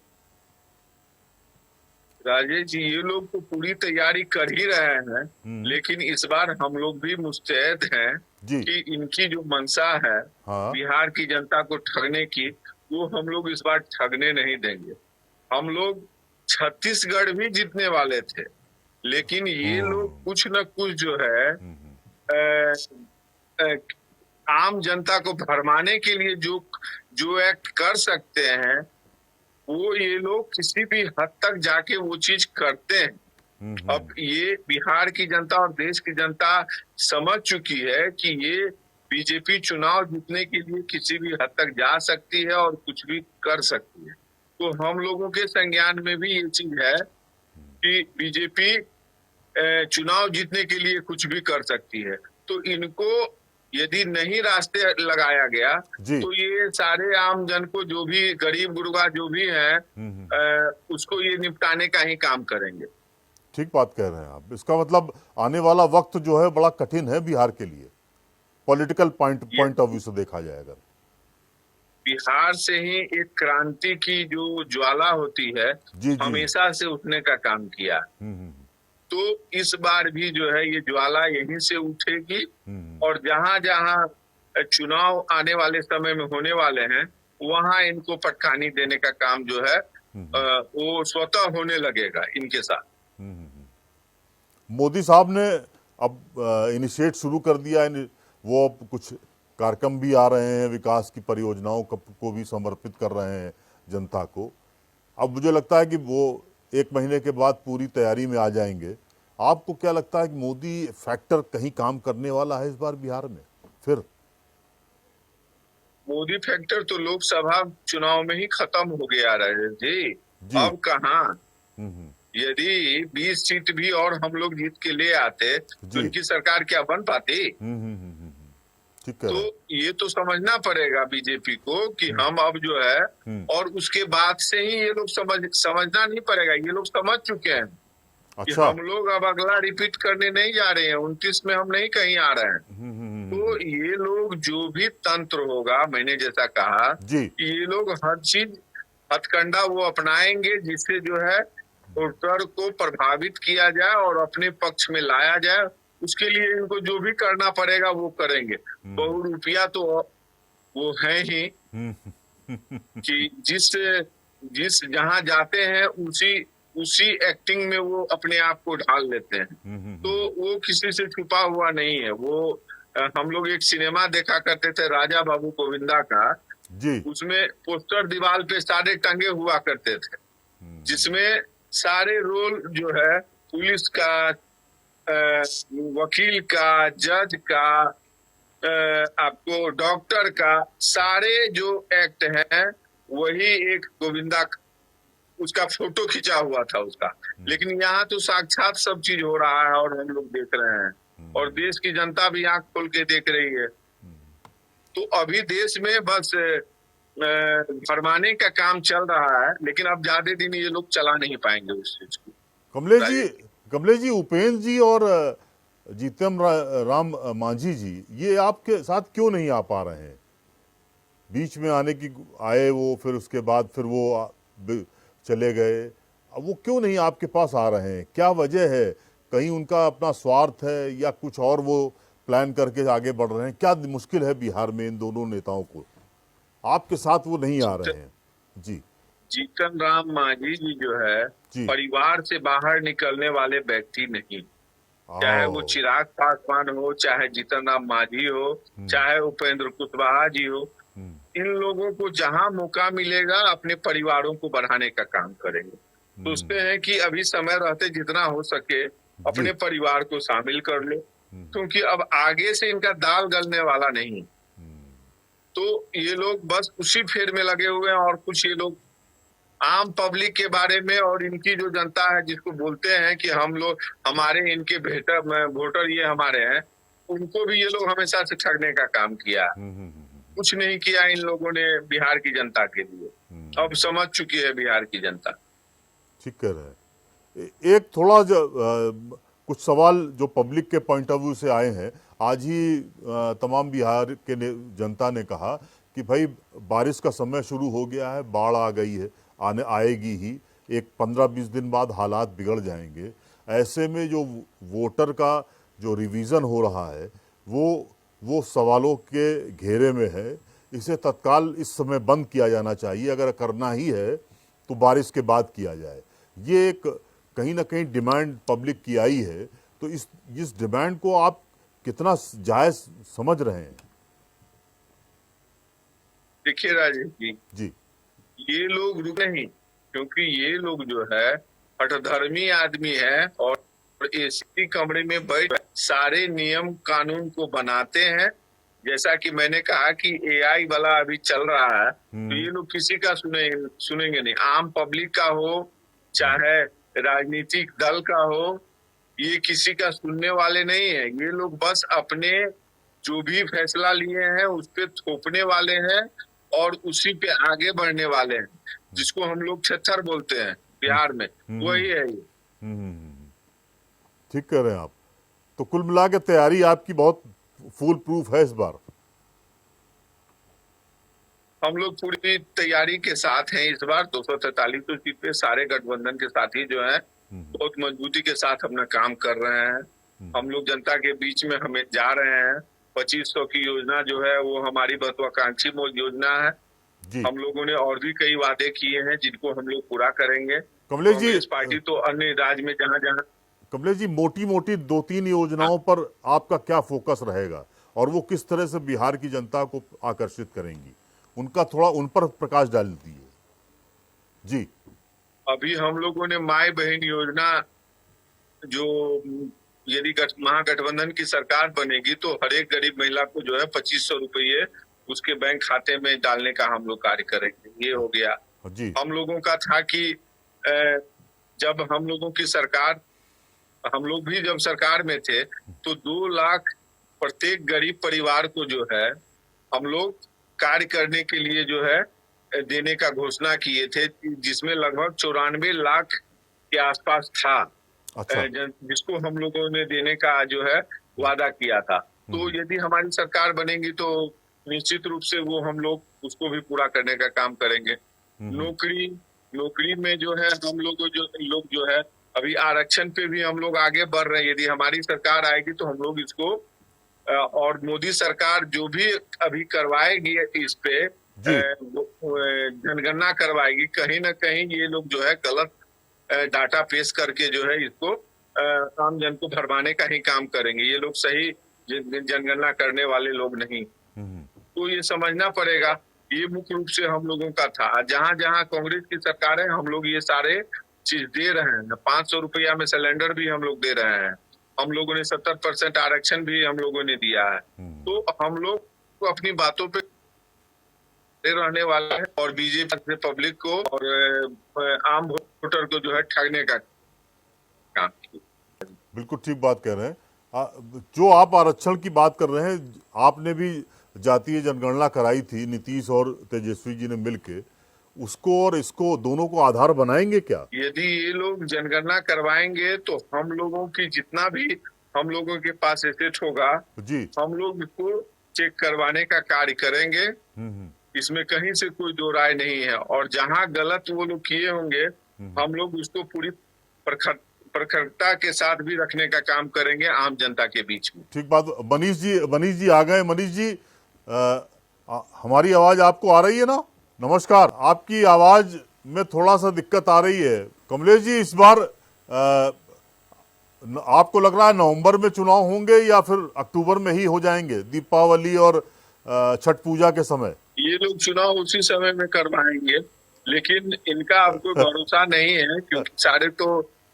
राजेश जी, ये लोग तो पूरी तैयारी कर ही रहे हैं, लेकिन इस बार हम लोग भी मुस्तैद हैं कि इनकी जो मंशा है, हाँ। बिहार की जनता को ठगने की, वो हम लोग इस बार ठगने नहीं देंगे। हम लोग छत्तीसगढ़ भी जीतने वाले थे, लेकिन ये लोग कुछ न कुछ जो है आम जनता को भरमाने के लिए जो एक्ट कर सकते हैं, वो ये लोग किसी भी हद तक जाके वो चीज करते हैं। अब ये बिहार की जनता और देश की जनता समझ चुकी है कि ये बीजेपी चुनाव जीतने के लिए किसी भी हद तक जा सकती है और कुछ भी कर सकती है। तो हम लोगों के संज्ञान में भी ये चीज है कि बीजेपी चुनाव जीतने के लिए कुछ भी कर सकती है। तो इनको यदि नहीं रास्ते लगाया गया तो ये सारे आम जन को, जो भी गरीब गुरबा जो भी है, उसको ये निपटाने का ही काम करेंगे। ठीक बात कह रहे हैं आप। इसका मतलब आने वाला वक्त जो है बड़ा कठिन है बिहार के लिए, पॉलिटिकल पॉइंट ऑफ व्यू से देखा जाए अगर। बिहार से ही एक क्रांति की जो ज्वाला होती है, हमेशा से उठने का काम किया। तो इस बार भी जो है ये ज्वाला यहीं से उठेगी, और जहां जहां चुनाव आने वाले समय में होने वाले हैं, वहां इनको पटखानी देने का काम जो है वो स्वतः होने लगेगा इनके साथ। मोदी साहब ने अब इनिशिएट शुरू कर दिया, वो कुछ कार्यक्रम भी आ रहे हैं, विकास की परियोजनाओं को भी समर्पित कर रहे हैं जनता को। अब मुझे लगता है कि वो 1 महीने के बाद पूरी तैयारी में आ जाएंगे। आपको क्या लगता है कि मोदी फैक्टर कहीं काम करने वाला है इस बार बिहार में फिर? मोदी फैक्टर तो लोकसभा चुनाव में ही खत्म हो गया रहे जी। जी। अब कहाँ, हम्म। यदि 20 सीट भी और हम लोग जीत के ले आते तो जी। उनकी सरकार क्या बन पाती? ठीक कह तो रहे हैं। ये तो समझना पड़ेगा बीजेपी को कि हम अब जो है, और उसके बाद से ही ये लोग समझना नहीं पड़ेगा, ये लोग समझ चुके हैं कि अच्छा। हम लोग अब अगला रिपीट करने नहीं जा रहे हैं, 29 में हम नहीं कहीं आ रहे हैं। तो ये लोग जो भी तंत्र होगा, मैंने जैसा कहा जी। कि ये लोग हर चीज हथकंडा वो अपनाएंगे जिससे जो है वोटर को प्रभावित किया जाए और अपने पक्ष में लाया जाए। उसके लिए इनको जो भी करना पड़ेगा वो करेंगे। बहुरूपिया तो वो है ही कि जिस जहां जाते हैं उसी एक्टिंग में वो अपने आप को ढाल लेते हैं। तो वो किसी से छुपा हुआ नहीं है। वो हम लोग एक सिनेमा देखा करते थे राजा बाबू गोविंदा का, जी। उसमें पोस्टर दीवार पे सारे टंगे हुआ करते थे, जिसमें सारे रोल जो है पुलिस का, वकील का, जज का, आपको डॉक्टर का, सारे जो एक्ट हैं वही एक गोविंदा उसका फोटो खिंचा हुआ था उसका। लेकिन यहाँ तो साक्षात सब चीज हो रहा है और हम लोग देख रहे हैं और देश की जनता भी आंख खोल के देख रही है। तो अभी देश में बस भरमाने का काम चल रहा है, लेकिन अब ज्यादा दिन ये लोग चला नहीं पाएंगे उस चीज को। कमलेश जी, उपेंद्र जी और जीतन राम मांझी जी ये आपके साथ क्यों नहीं आ पा रहे हैं? बीच में आए वो, फिर उसके बाद फिर वो चले गए। अब वो क्यों नहीं आपके पास आ रहे हैं? क्या वजह है? कहीं उनका अपना स्वार्थ है या कुछ और वो प्लान करके आगे बढ़ रहे हैं? क्या मुश्किल है बिहार में इन दोनों नेताओं को? आपके साथ वो नहीं आ रहे हैं। जी। जीतन राम मांझी जी जो है परिवार से बाहर निकलने वाले व्यक्ति नहीं, चाहे वो चिराग पासवान हो, चाहे जीतन राम मांझी हो, चाहे उपेंद्र कुशवाहा जी हो। इन लोगों को जहां मौका मिलेगा अपने परिवारों को बढ़ाने का काम करेंगे। सोचते हैं कि अभी समय रहते जितना हो सके अपने परिवार को शामिल कर लो, क्योंकि अब आगे से इनका दाल गलने वाला नहीं। तो ये लोग बस उसी फेर में लगे हुए हैं। और कुछ ये लोग आम पब्लिक के बारे में और इनकी जो जनता है जिसको बोलते हैं कि हम लोग हमारे इनके वोटर ये हमारे हैं, उनको भी ये लोग हमेशा से ठगने का काम किया। कुछ नहीं किया इन लोगों ने बिहार की जनता के लिए। अब समझ चुकी है बिहार की जनता। ठीक कह रहे हैं। एक थोड़ा कुछ सवाल जो पब्लिक के पॉइंट ऑफ व्यू से आए हैं। आज ही तमाम बिहार के जनता ने कहा कि भाई बारिश का समय शुरू हो गया है, बाढ़ आ गई है, आएगी ही, एक 15-20 दिन बाद हालात बिगड़ जाएंगे। ऐसे में जो वोटर का जो रिवीजन हो रहा है वो सवालों के घेरे में है। इसे तत्काल इस समय बंद किया जाना चाहिए। अगर करना ही है तो बारिश के बाद किया जाए। ये एक कहीं ना कहीं डिमांड पब्लिक की आई है। तो इस डिमांड को आप कितना जायज समझ रहे हैं? देखिए राजेश जी, ये लोग रुके नहीं, क्योंकि ये लोग जो है हठधर्मी आदमी है और इसी कमरे में बैठ सारे नियम कानून को बनाते हैं। जैसा कि मैंने कहा कि एआई वाला अभी चल रहा है, तो ये लोग किसी का सुनेंगे नहीं। आम पब्लिक का हो चाहे राजनीतिक दल का हो, ये किसी का सुनने वाले नहीं है। ये लोग बस अपने जो भी फैसला लिए हैं उस पे थोपने वाले हैं और उसी पे आगे बढ़ने वाले हैं, जिसको हम लोग छत्तर बोलते हैं बिहार में, वही है ये। ठीक कह रहे हैं आप। तो कुल मिला के तैयारी आपकी बहुत फुल प्रूफ है इस बार? हम लोग पूरी तैयारी के साथ हैं इस बार। 243 सीट पे सारे गठबंधन के साथी जो हैं बहुत मजबूती के साथ अपना काम कर रहे हैं। हम लोग जनता के बीच में हमें जा रहे हैं। 2500 की योजना जो है वो हमारी महत्वाकांक्षी योजना है। हम लोगों ने और भी कई वादे किए हैं जिनको हम लोग पूरा करेंगे। कमलेश जी, पार्टी तो अन्य राज्य में जहां कमलेश जी, मोटी 2-3 योजनाओं पर आपका क्या फोकस रहेगा और वो किस तरह से बिहार की जनता को आकर्षित करेंगी? उनका थोड़ा उन पर प्रकाश डाल दीजिए। जी। अभी हम लोगों ने माई बहन योजना जो यदि महागठबंधन की सरकार बनेगी तो हर एक गरीब महिला को जो है 2500 रुपये उसके बैंक खाते में डालने का हम लोग कार्य करेंगे। ये हो गया। जी। हम लोगों का था कि जब हम लोगों की सरकार, हम लोग भी जब सरकार में थे तो 2 लाख प्रत्येक गरीब परिवार को जो है हम लोग कार्य करने के लिए जो है देने का घोषणा किए थे, जिसमें लगभग 94 लाख के आसपास था। अच्छा। जिसको हम लोगों ने देने का जो है वादा किया था। तो यदि हमारी सरकार बनेगी तो निश्चित रूप से वो हम लोग उसको भी पूरा करने का काम करेंगे। नौकरी में जो है हम लोग जो है अभी आरक्षण पे भी हम लोग आगे बढ़ रहे हैं। यदि हमारी सरकार आएगी तो हम लोग इसको और मोदी सरकार जो भी अभी करवाएगी इस पे जनगणना करवाएगी, कहीं ना कहीं ये लोग जो है गलत डाटा पेश करके जो है इसको आम जन को भरमाने का ही काम करेंगे। ये लोग सही जनगणना करने वाले लोग नहीं। तो ये समझना पड़ेगा। ये मुख्य रूप से हम लोगों का था। जहां जहां कांग्रेस की सरकार है हम लोग ये सारे चीज दे रहे हैं। 500 रुपया में सिलेंडर भी हम लोग दे रहे हैं। हम लोगों ने 70% आरक्षण भी हम लोगों ने दिया है। तो हम लोग को अपनी बातों पे रहने वाला है और बीजेपी से पब्लिक को और आम वोटर को जो है ठगने का काम किया। बिल्कुल ठीक बात कह रहे हैं। जो आप आरक्षण की बात कर रहे हैं, आपने भी जातीय जनगणना कराई थी नीतीश और तेजस्वी जी ने मिलके, उसको और इसको दोनों को आधार बनाएंगे क्या? यदि ये लोग जनगणना करवाएंगे तो हम लोगों की जितना भी हम लोगों के पास एसेट होगा जी, हम लोग इसको चेक करवाने का कार्य करेंगे। इसमें कहीं से कोई दो राय नहीं है। और जहां गलत वो लोग किए होंगे हम लोग उसको पूरी प्रखरता के साथ भी रखने का काम करेंगे आम जनता के बीच में। ठीक बात। मनीष जी आ गए। मनीष जी, हमारी आवाज आपको आ रही है ना? नमस्कार। आपकी आवाज में थोड़ा सा दिक्कत आ रही है। कमलेश जी, इस बार आपको लग रहा है नवंबर में चुनाव होंगे या फिर अक्टूबर में ही हो जाएंगे, दीपावली और छठ पूजा के समय? ये लोग चुनाव उसी समय में करवाएंगे, लेकिन इनका अब कोई भरोसा नहीं है क्योंकि सारे तो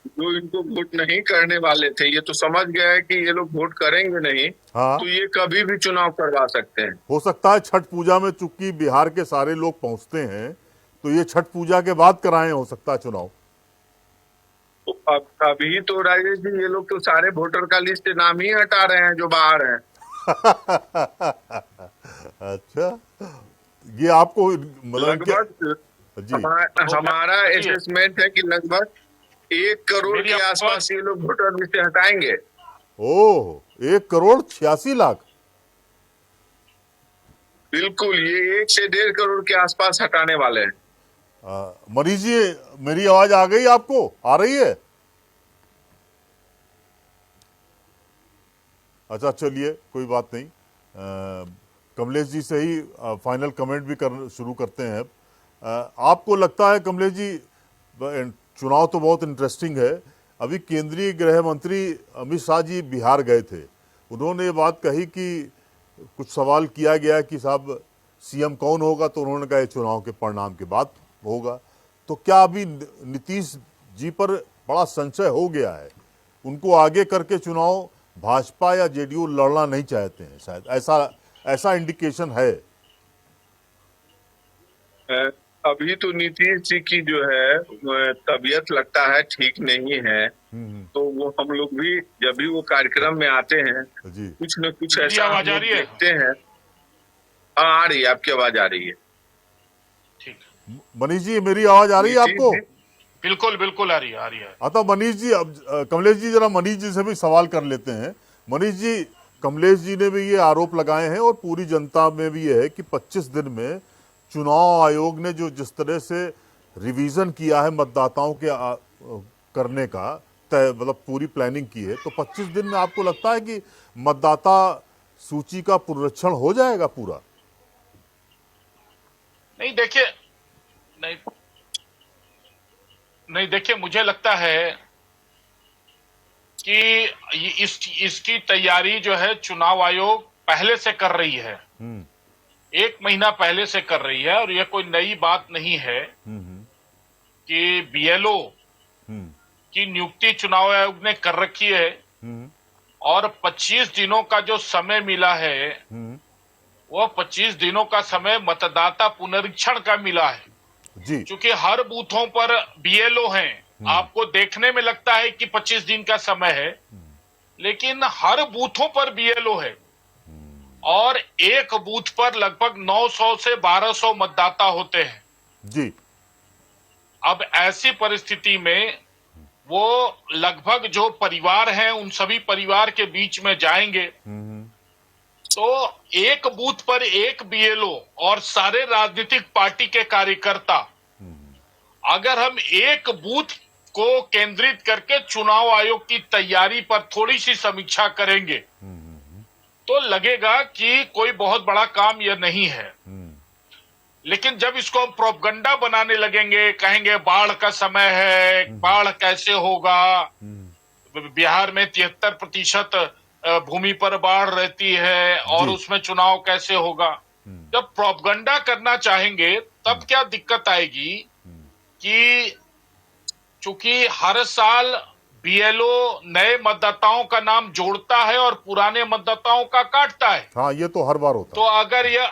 जो इनको वोट नहीं करने वाले थे ये तो समझ गए कि ये लोग वोट करेंगे नहीं। हाँ। तो ये कभी भी चुनाव करवा सकते हैं। हो सकता है छठ पूजा में, चूंकि बिहार के सारे लोग पहुंचते हैं, तो ये छठ पूजा के बाद कराएं, हो सकता है चुनाव। तो अभी तो राजेश जी ये लोग तो सारे वोटर का लिस्ट नाम ही हटा रहे हैं जो बाहर हैं। अच्छा, ये आपको मतलब हमारा असेसमेंट है कि लगभग 1 करोड़ के आसपास ये लोग वोटर लिस्ट हटाएंगे। ओह, 1,86,00,000। बिल्कुल, ये 1 से 1.5 करोड़ के आसपास हटाने वाले हैं। मनीष जी, मेरी आवाज आ गई आपको? आ रही है? अच्छा, चलिए कोई बात नहीं। कमलेश जी से ही फाइनल कमेंट भी शुरू करते हैं। आपको लगता है कमलेश जी, चुनाव तो बहुत इंटरेस्टिंग है। अभी केंद्रीय गृह मंत्री अमित शाह जी बिहार गए थे। उन्होंने ये बात कही कि कुछ सवाल किया गया कि साहब सीएम कौन होगा, तो उन्होंने कहा चुनाव के परिणाम के बाद होगा। तो क्या अभी नीतीश जी पर बड़ा संशय हो गया है? उनको आगे करके चुनाव भाजपा या जेडीयू लड़ना नहीं चाहते हैं शायद, ऐसा इंडिकेशन है। अभी तो नीतीश जी की जो है तबीयत लगता है ठीक नहीं है। तो वो हम लोग भी जब भी वो कार्यक्रम में आते हैं कुछ न कुछ ऐसा हम लोग देखते हैं। आ रही है, आपकी आवाज आ रही है। ठीक, मनीष जी मेरी आवाज आ रही है आपको? बिल्कुल बिल्कुल आ रही है। अतः मनीष जी, अब कमलेश जी जरा मनीष जी से भी सवाल कर लेते हैं। मनीष जी, कमलेश जी ने भी ये आरोप लगाए हैं और पूरी जनता में भी ये है कि 25 दिन में चुनाव आयोग ने जो जिस तरह से रिवीजन किया है मतदाताओं के करने का मतलब पूरी प्लानिंग की है, तो 25 दिन में आपको लगता है कि मतदाता सूची का पुनरीक्षण हो जाएगा पूरा? नहीं देखिए, नहीं देखिए, मुझे लगता है कि इसकी तैयारी जो है चुनाव आयोग पहले से कर रही है। 1 महीना पहले से कर रही है और यह कोई नई बात नहीं है। कि बीएलओ की नियुक्ति चुनाव आयोग ने कर रखी है और 25 दिनों का जो समय मिला है वो 25 दिनों का समय मतदाता पुनरीक्षण का मिला है जी क्योंकि हर बूथों पर बीएलओ हैं। आपको देखने में लगता है कि 25 दिन का समय है, लेकिन हर बूथों पर बीएलओ है और एक बूथ पर लगभग 900 से 1200 मतदाता होते हैं। जी अब ऐसी परिस्थिति में वो लगभग जो परिवार हैं उन सभी परिवार के बीच में जाएंगे, तो एक बूथ पर एक बीएलओ और सारे राजनीतिक पार्टी के कार्यकर्ता, अगर हम एक बूथ को केंद्रित करके चुनाव आयोग की तैयारी पर थोड़ी सी समीक्षा करेंगे तो लगेगा कि कोई बहुत बड़ा काम यह नहीं है। लेकिन जब इसको हम प्रोपगंडा बनाने लगेंगे, कहेंगे बाढ़ का समय है, बाढ़ कैसे होगा, बिहार में 73% भूमि पर बाढ़ रहती है और जी। उसमें चुनाव कैसे होगा, जब प्रोपगंडा करना चाहेंगे तब क्या दिक्कत आएगी कि चूंकि हर साल बीएलओ नए मतदाताओं का नाम जोड़ता है और पुराने मतदाताओं का काटता है। हाँ, ये तो हर बार होता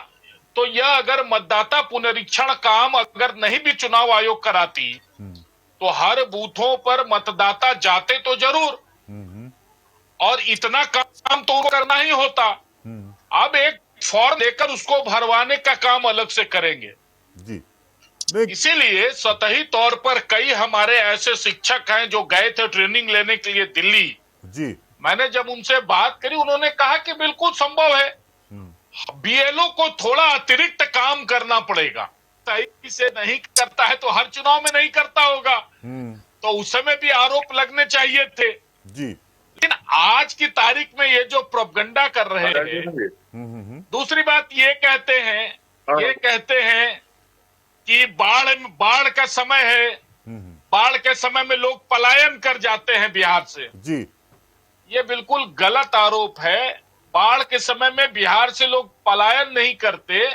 तो यह अगर मतदाता पुनरीक्षण काम अगर नहीं भी चुनाव आयोग कराती तो हर बूथों पर मतदाता जाते तो जरूर और इतना काम तो करना ही होता। अब एक फॉर्म देकर उसको भरवाने का काम अलग से करेंगे। जी इसीलिए सतही तौर पर कई हमारे ऐसे शिक्षक हैं जो गए थे ट्रेनिंग लेने के लिए दिल्ली। जी मैंने जब उनसे बात करी उन्होंने कहा कि बिल्कुल संभव है, बीएलओ को थोड़ा अतिरिक्त काम करना पड़ेगा, सही से नहीं करता है तो हर चुनाव में नहीं करता होगा, तो उस समय भी आरोप लगने चाहिए थे। जी लेकिन आज की तारीख में ये जो प्रोपगंडा कर रहे हैं, दूसरी बात ये कहते हैं कि बाढ़ का समय है, बाढ़ के समय में लोग पलायन कर जाते हैं बिहार से। जी ये बिल्कुल गलत आरोप है। बाढ़ के समय में बिहार से लोग पलायन नहीं करते।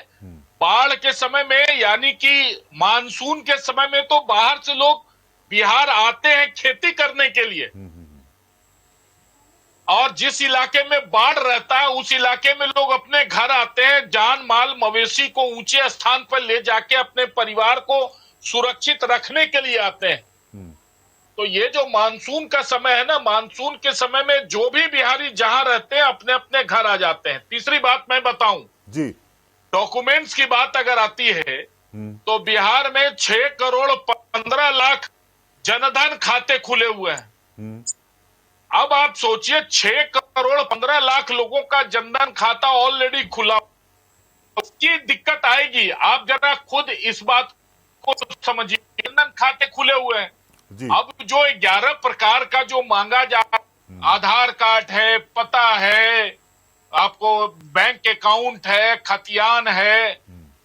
बाढ़ के समय में यानी कि मानसून के समय में तो बाहर से लोग बिहार आते हैं खेती करने के लिए और जिस इलाके में बाढ़ रहता है उस इलाके में लोग अपने घर आते हैं, जान माल मवेशी को ऊंचे स्थान पर ले जाके अपने परिवार को सुरक्षित रखने के लिए आते हैं। तो ये जो मानसून का समय है ना, मानसून के समय में जो भी बिहारी जहां रहते हैं अपने अपने घर आ जाते हैं। तीसरी बात मैं बताऊं, जी डॉक्यूमेंट्स की बात अगर आती है तो बिहार में 6 करोड़ 15 लाख जनधन खाते खुले हुए हैं। अब आप सोचिए 6 करोड़ 15 लाख लोगों का जनधन खाता ऑलरेडी खुला, उसकी दिक्कत आएगी। आप जरा खुद इस बात को समझिए, जनधन खाते खुले हुए हैं। जी अब जो 11 प्रकार का जो मांगा जा, आधार कार्ड है, पता है, आपको बैंक अकाउंट है, खतियान है,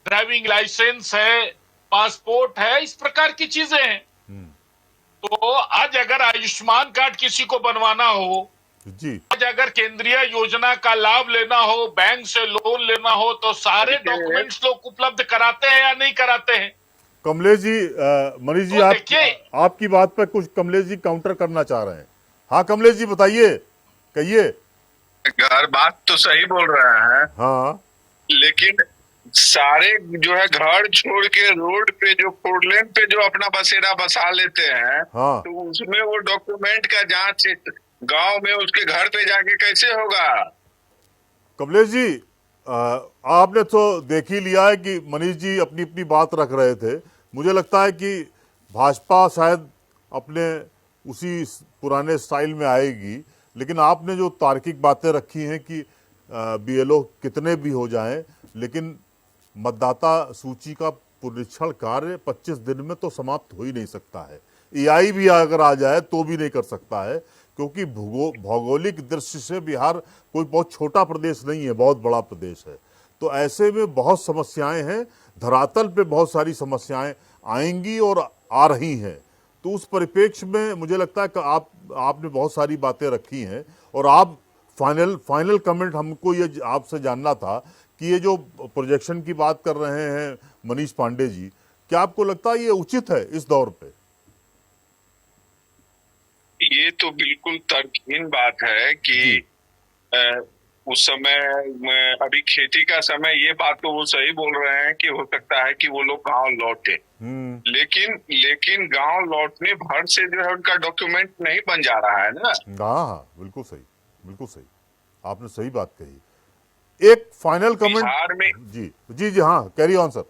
ड्राइविंग लाइसेंस है, पासपोर्ट है, इस प्रकार की चीजें हैं। तो आज अगर आयुष्मान कार्ड किसी को बनवाना हो, जी आज अगर केंद्रीय योजना का लाभ लेना हो, बैंक से लोन लेना हो, तो सारे डॉक्यूमेंट्स लोग उपलब्ध कराते हैं या नहीं कराते हैं? कमलेश जी, मनीष जी, तो आपकी बात पर कुछ कमलेश जी काउंटर करना चाह रहे हैं। हाँ कमलेश जी बताइए, कहिए। घर बात तो सही बोल रहा है, हाँ लेकिन सारे जो है घर छोड़ के रोड पे जो 4 लेन पे जो अपना बसेरा बसा लेते हैं, हाँ तो उसमें वो डॉक्यूमेंट का जांच गांव में उसके घर पे जाके कैसे होगा? कमलेश जी, आपने तो देख ही लिया है कि मनीष जी अपनी अपनी बात रख रहे थे। मुझे लगता है कि भाजपा शायद अपने उसी पुराने स्टाइल में आएगी, लेकिन आपने जो तार्किक बातें रखी हैं कि बीएलओ कितने भी हो जाएं, लेकिन मतदाता सूची का पुनरीक्षण कार्य 25 दिन में तो समाप्त हो ही नहीं सकता है। एआई भी अगर आ जाए तो भी नहीं कर सकता है, क्योंकि भौगोलिक दृष्टि से बिहार कोई बहुत छोटा प्रदेश नहीं है, बहुत बड़ा प्रदेश है। तो ऐसे में बहुत समस्याएं हैं, धरातल पे बहुत सारी समस्याएं आएंगी और आ रही हैं। तो उस परिप्रेक्ष्य में मुझे लगता है कि आपने बहुत सारी बातें रखी हैं और आप फाइनल कमेंट हमको ये आपसे जानना था कि ये जो प्रोजेक्शन की बात कर रहे हैं मनीष पांडे जी, क्या आपको लगता है ये उचित है इस दौर पे? ये तो बिल्कुल तर्कहीन बात है कि उस समय अभी खेती का समय, ये बात तो वो सही बोल रहे हैं कि हो सकता है कि वो लोग गांव लौटे, लेकिन गांव लौटने भर से जो है उनका डॉक्यूमेंट नहीं बन जा रहा है ना। हाँ हाँ, बिल्कुल सही, बिल्कुल सही, आपने सही बात कही। एक फाइनल कमेंट बिहार में, जी जी जी, हाँ कैरी ऑन सर।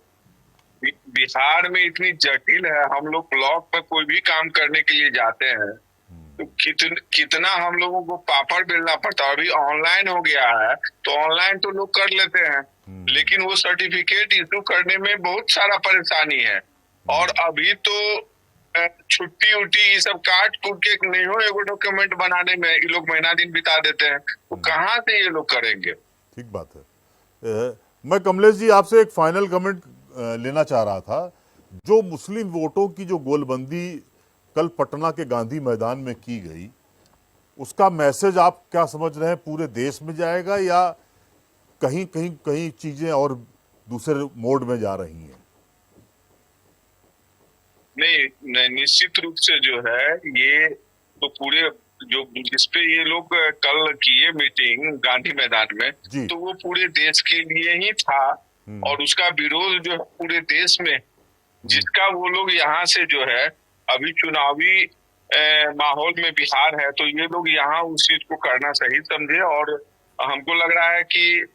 बिहार में इतनी जटिल है, हम लोग ब्लॉक में कोई भी काम करने के लिए जाते हैं तो कितना हम लोगों को पापड़ बेलना पड़ता है। अभी ऑनलाइन हो गया है तो ऑनलाइन तो लोग कर लेते हैं, लेकिन वो सर्टिफिकेट इशू करने में बहुत सारा परेशानी है। और अभी तो छुट्टी उट्टी ये सब काट कूट के नहीं हो, एगो डॉक्यूमेंट बनाने में ये लोग महीना दिन बिता देते हैं, तो कहाँ से ये लोग करेंगे। ठीक बात है। मैं कमलेश जी आपसे एक फाइनल कमेंट लेना चाह रहा था। जो मुस्लिम वोटों की जो गोलबंदी कल पटना के गांधी मैदान में की गई, उसका मैसेज आप क्या समझ रहे हैं, पूरे देश में जाएगा या कहीं कहीं कहीं चीजें और दूसरे मोड में जा रही हैं? नहीं, निश्चित रूप से जो है ये तो पूरे जो जिसपे ये लोग कल किए मीटिंग गांधी मैदान में, तो वो पूरे देश के लिए ही था और उसका विरोध जो है पूरे देश में, जिसका वो लोग यहाँ से जो है अभी चुनावी माहौल में बिहार है तो ये लोग यहाँ उस चीज को करना सही समझे। और हमको लग रहा है कि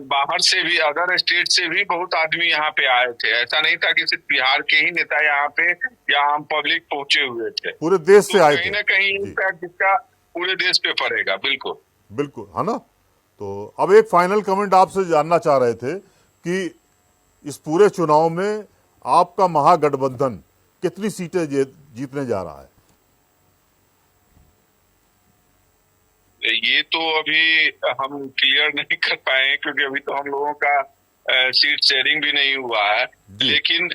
बाहर से भी, अदर स्टेट से भी बहुत आदमी यहाँ पे आए थे। ऐसा नहीं था कि सिर्फ बिहार के ही नेता यहाँ पे या आम पब्लिक पहुंचे हुए थे, पूरे देश से आए थे। कहीं ना कहीं इम्पैक्ट इसका पूरे देश पे पड़ेगा। बिल्कुल बिल्कुल, है ना। तो अब एक फाइनल कमेंट आपसे जानना चाह रहे थे कि इस पूरे चुनाव में आपका महागठबंधन कितनी सीटें जीतने जा रहा है? ये तो अभी हम क्लियर नहीं कर पाए क्योंकि अभी तो हम लोगों का सीट शेयरिंग भी नहीं हुआ है, लेकिन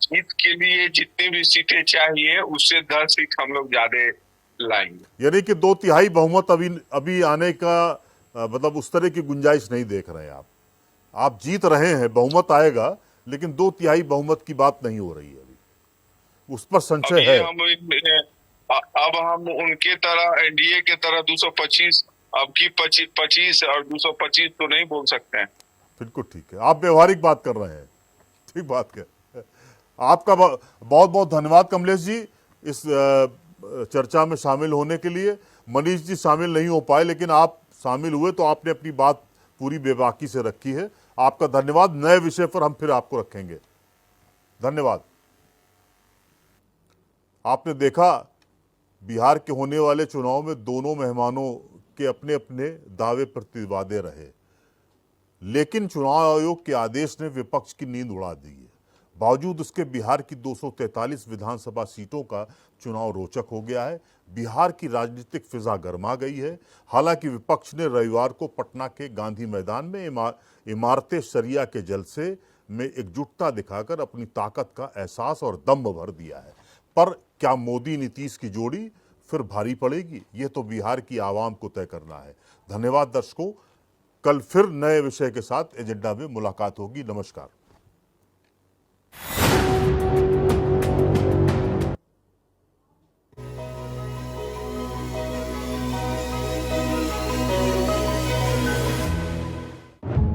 जीत के लिए जितनी भी सीटें चाहिए उससे 10 सीट हम लोग ज्यादा लाएंगे। यानी कि 2/3 बहुमत अभी आने का मतलब उस तरह की गुंजाइश नहीं देख रहे हैं आप जीत रहे हैं, बहुमत आएगा, लेकिन 2/3 बहुमत की बात नहीं हो रही है अभी, उस पर संशय है। अब हम उनके तरह, एनडीए के तरह 225, अब की 25 और 225 तो नहीं बोल सकते हैं। बिल्कुल ठीक है, आप व्यवहारिक बात कर रहे हैं, ठीक बात है। आपका बहुत बहुत धन्यवाद कमलेश जी इस चर्चा में शामिल होने के लिए। मनीष जी शामिल नहीं हो पाए, लेकिन आप शामिल हुए तो आपने अपनी बात पूरी बेबाकी से रखी है। आपका धन्यवाद। नए विषय पर हम फिर आपको रखेंगे। धन्यवाद। आपने देखा बिहार के होने वाले चुनाव में दोनों मेहमानों के अपने अपने दावे प्रतिवादे रहे, लेकिन चुनाव आयोग के आदेश ने विपक्ष की नींद उड़ा दी है। बावजूद उसके बिहार की 243 विधानसभा सीटों का चुनाव रोचक हो गया है। बिहार की राजनीतिक फिजा गर्मा गई है। हालांकि विपक्ष ने रविवार को पटना के गांधी मैदान में इमारते शरिया के जलसे में एकजुटता दिखाकर अपनी ताकत का एहसास और दम भर दिया है। पर क्या मोदी नीतीश की जोड़ी फिर भारी पड़ेगी? ये तो बिहार की आवाम को तय करना है। धन्यवाद दर्शकों, कल फिर नए विषय के साथ एजेंडा में मुलाकात होगी। नमस्कार।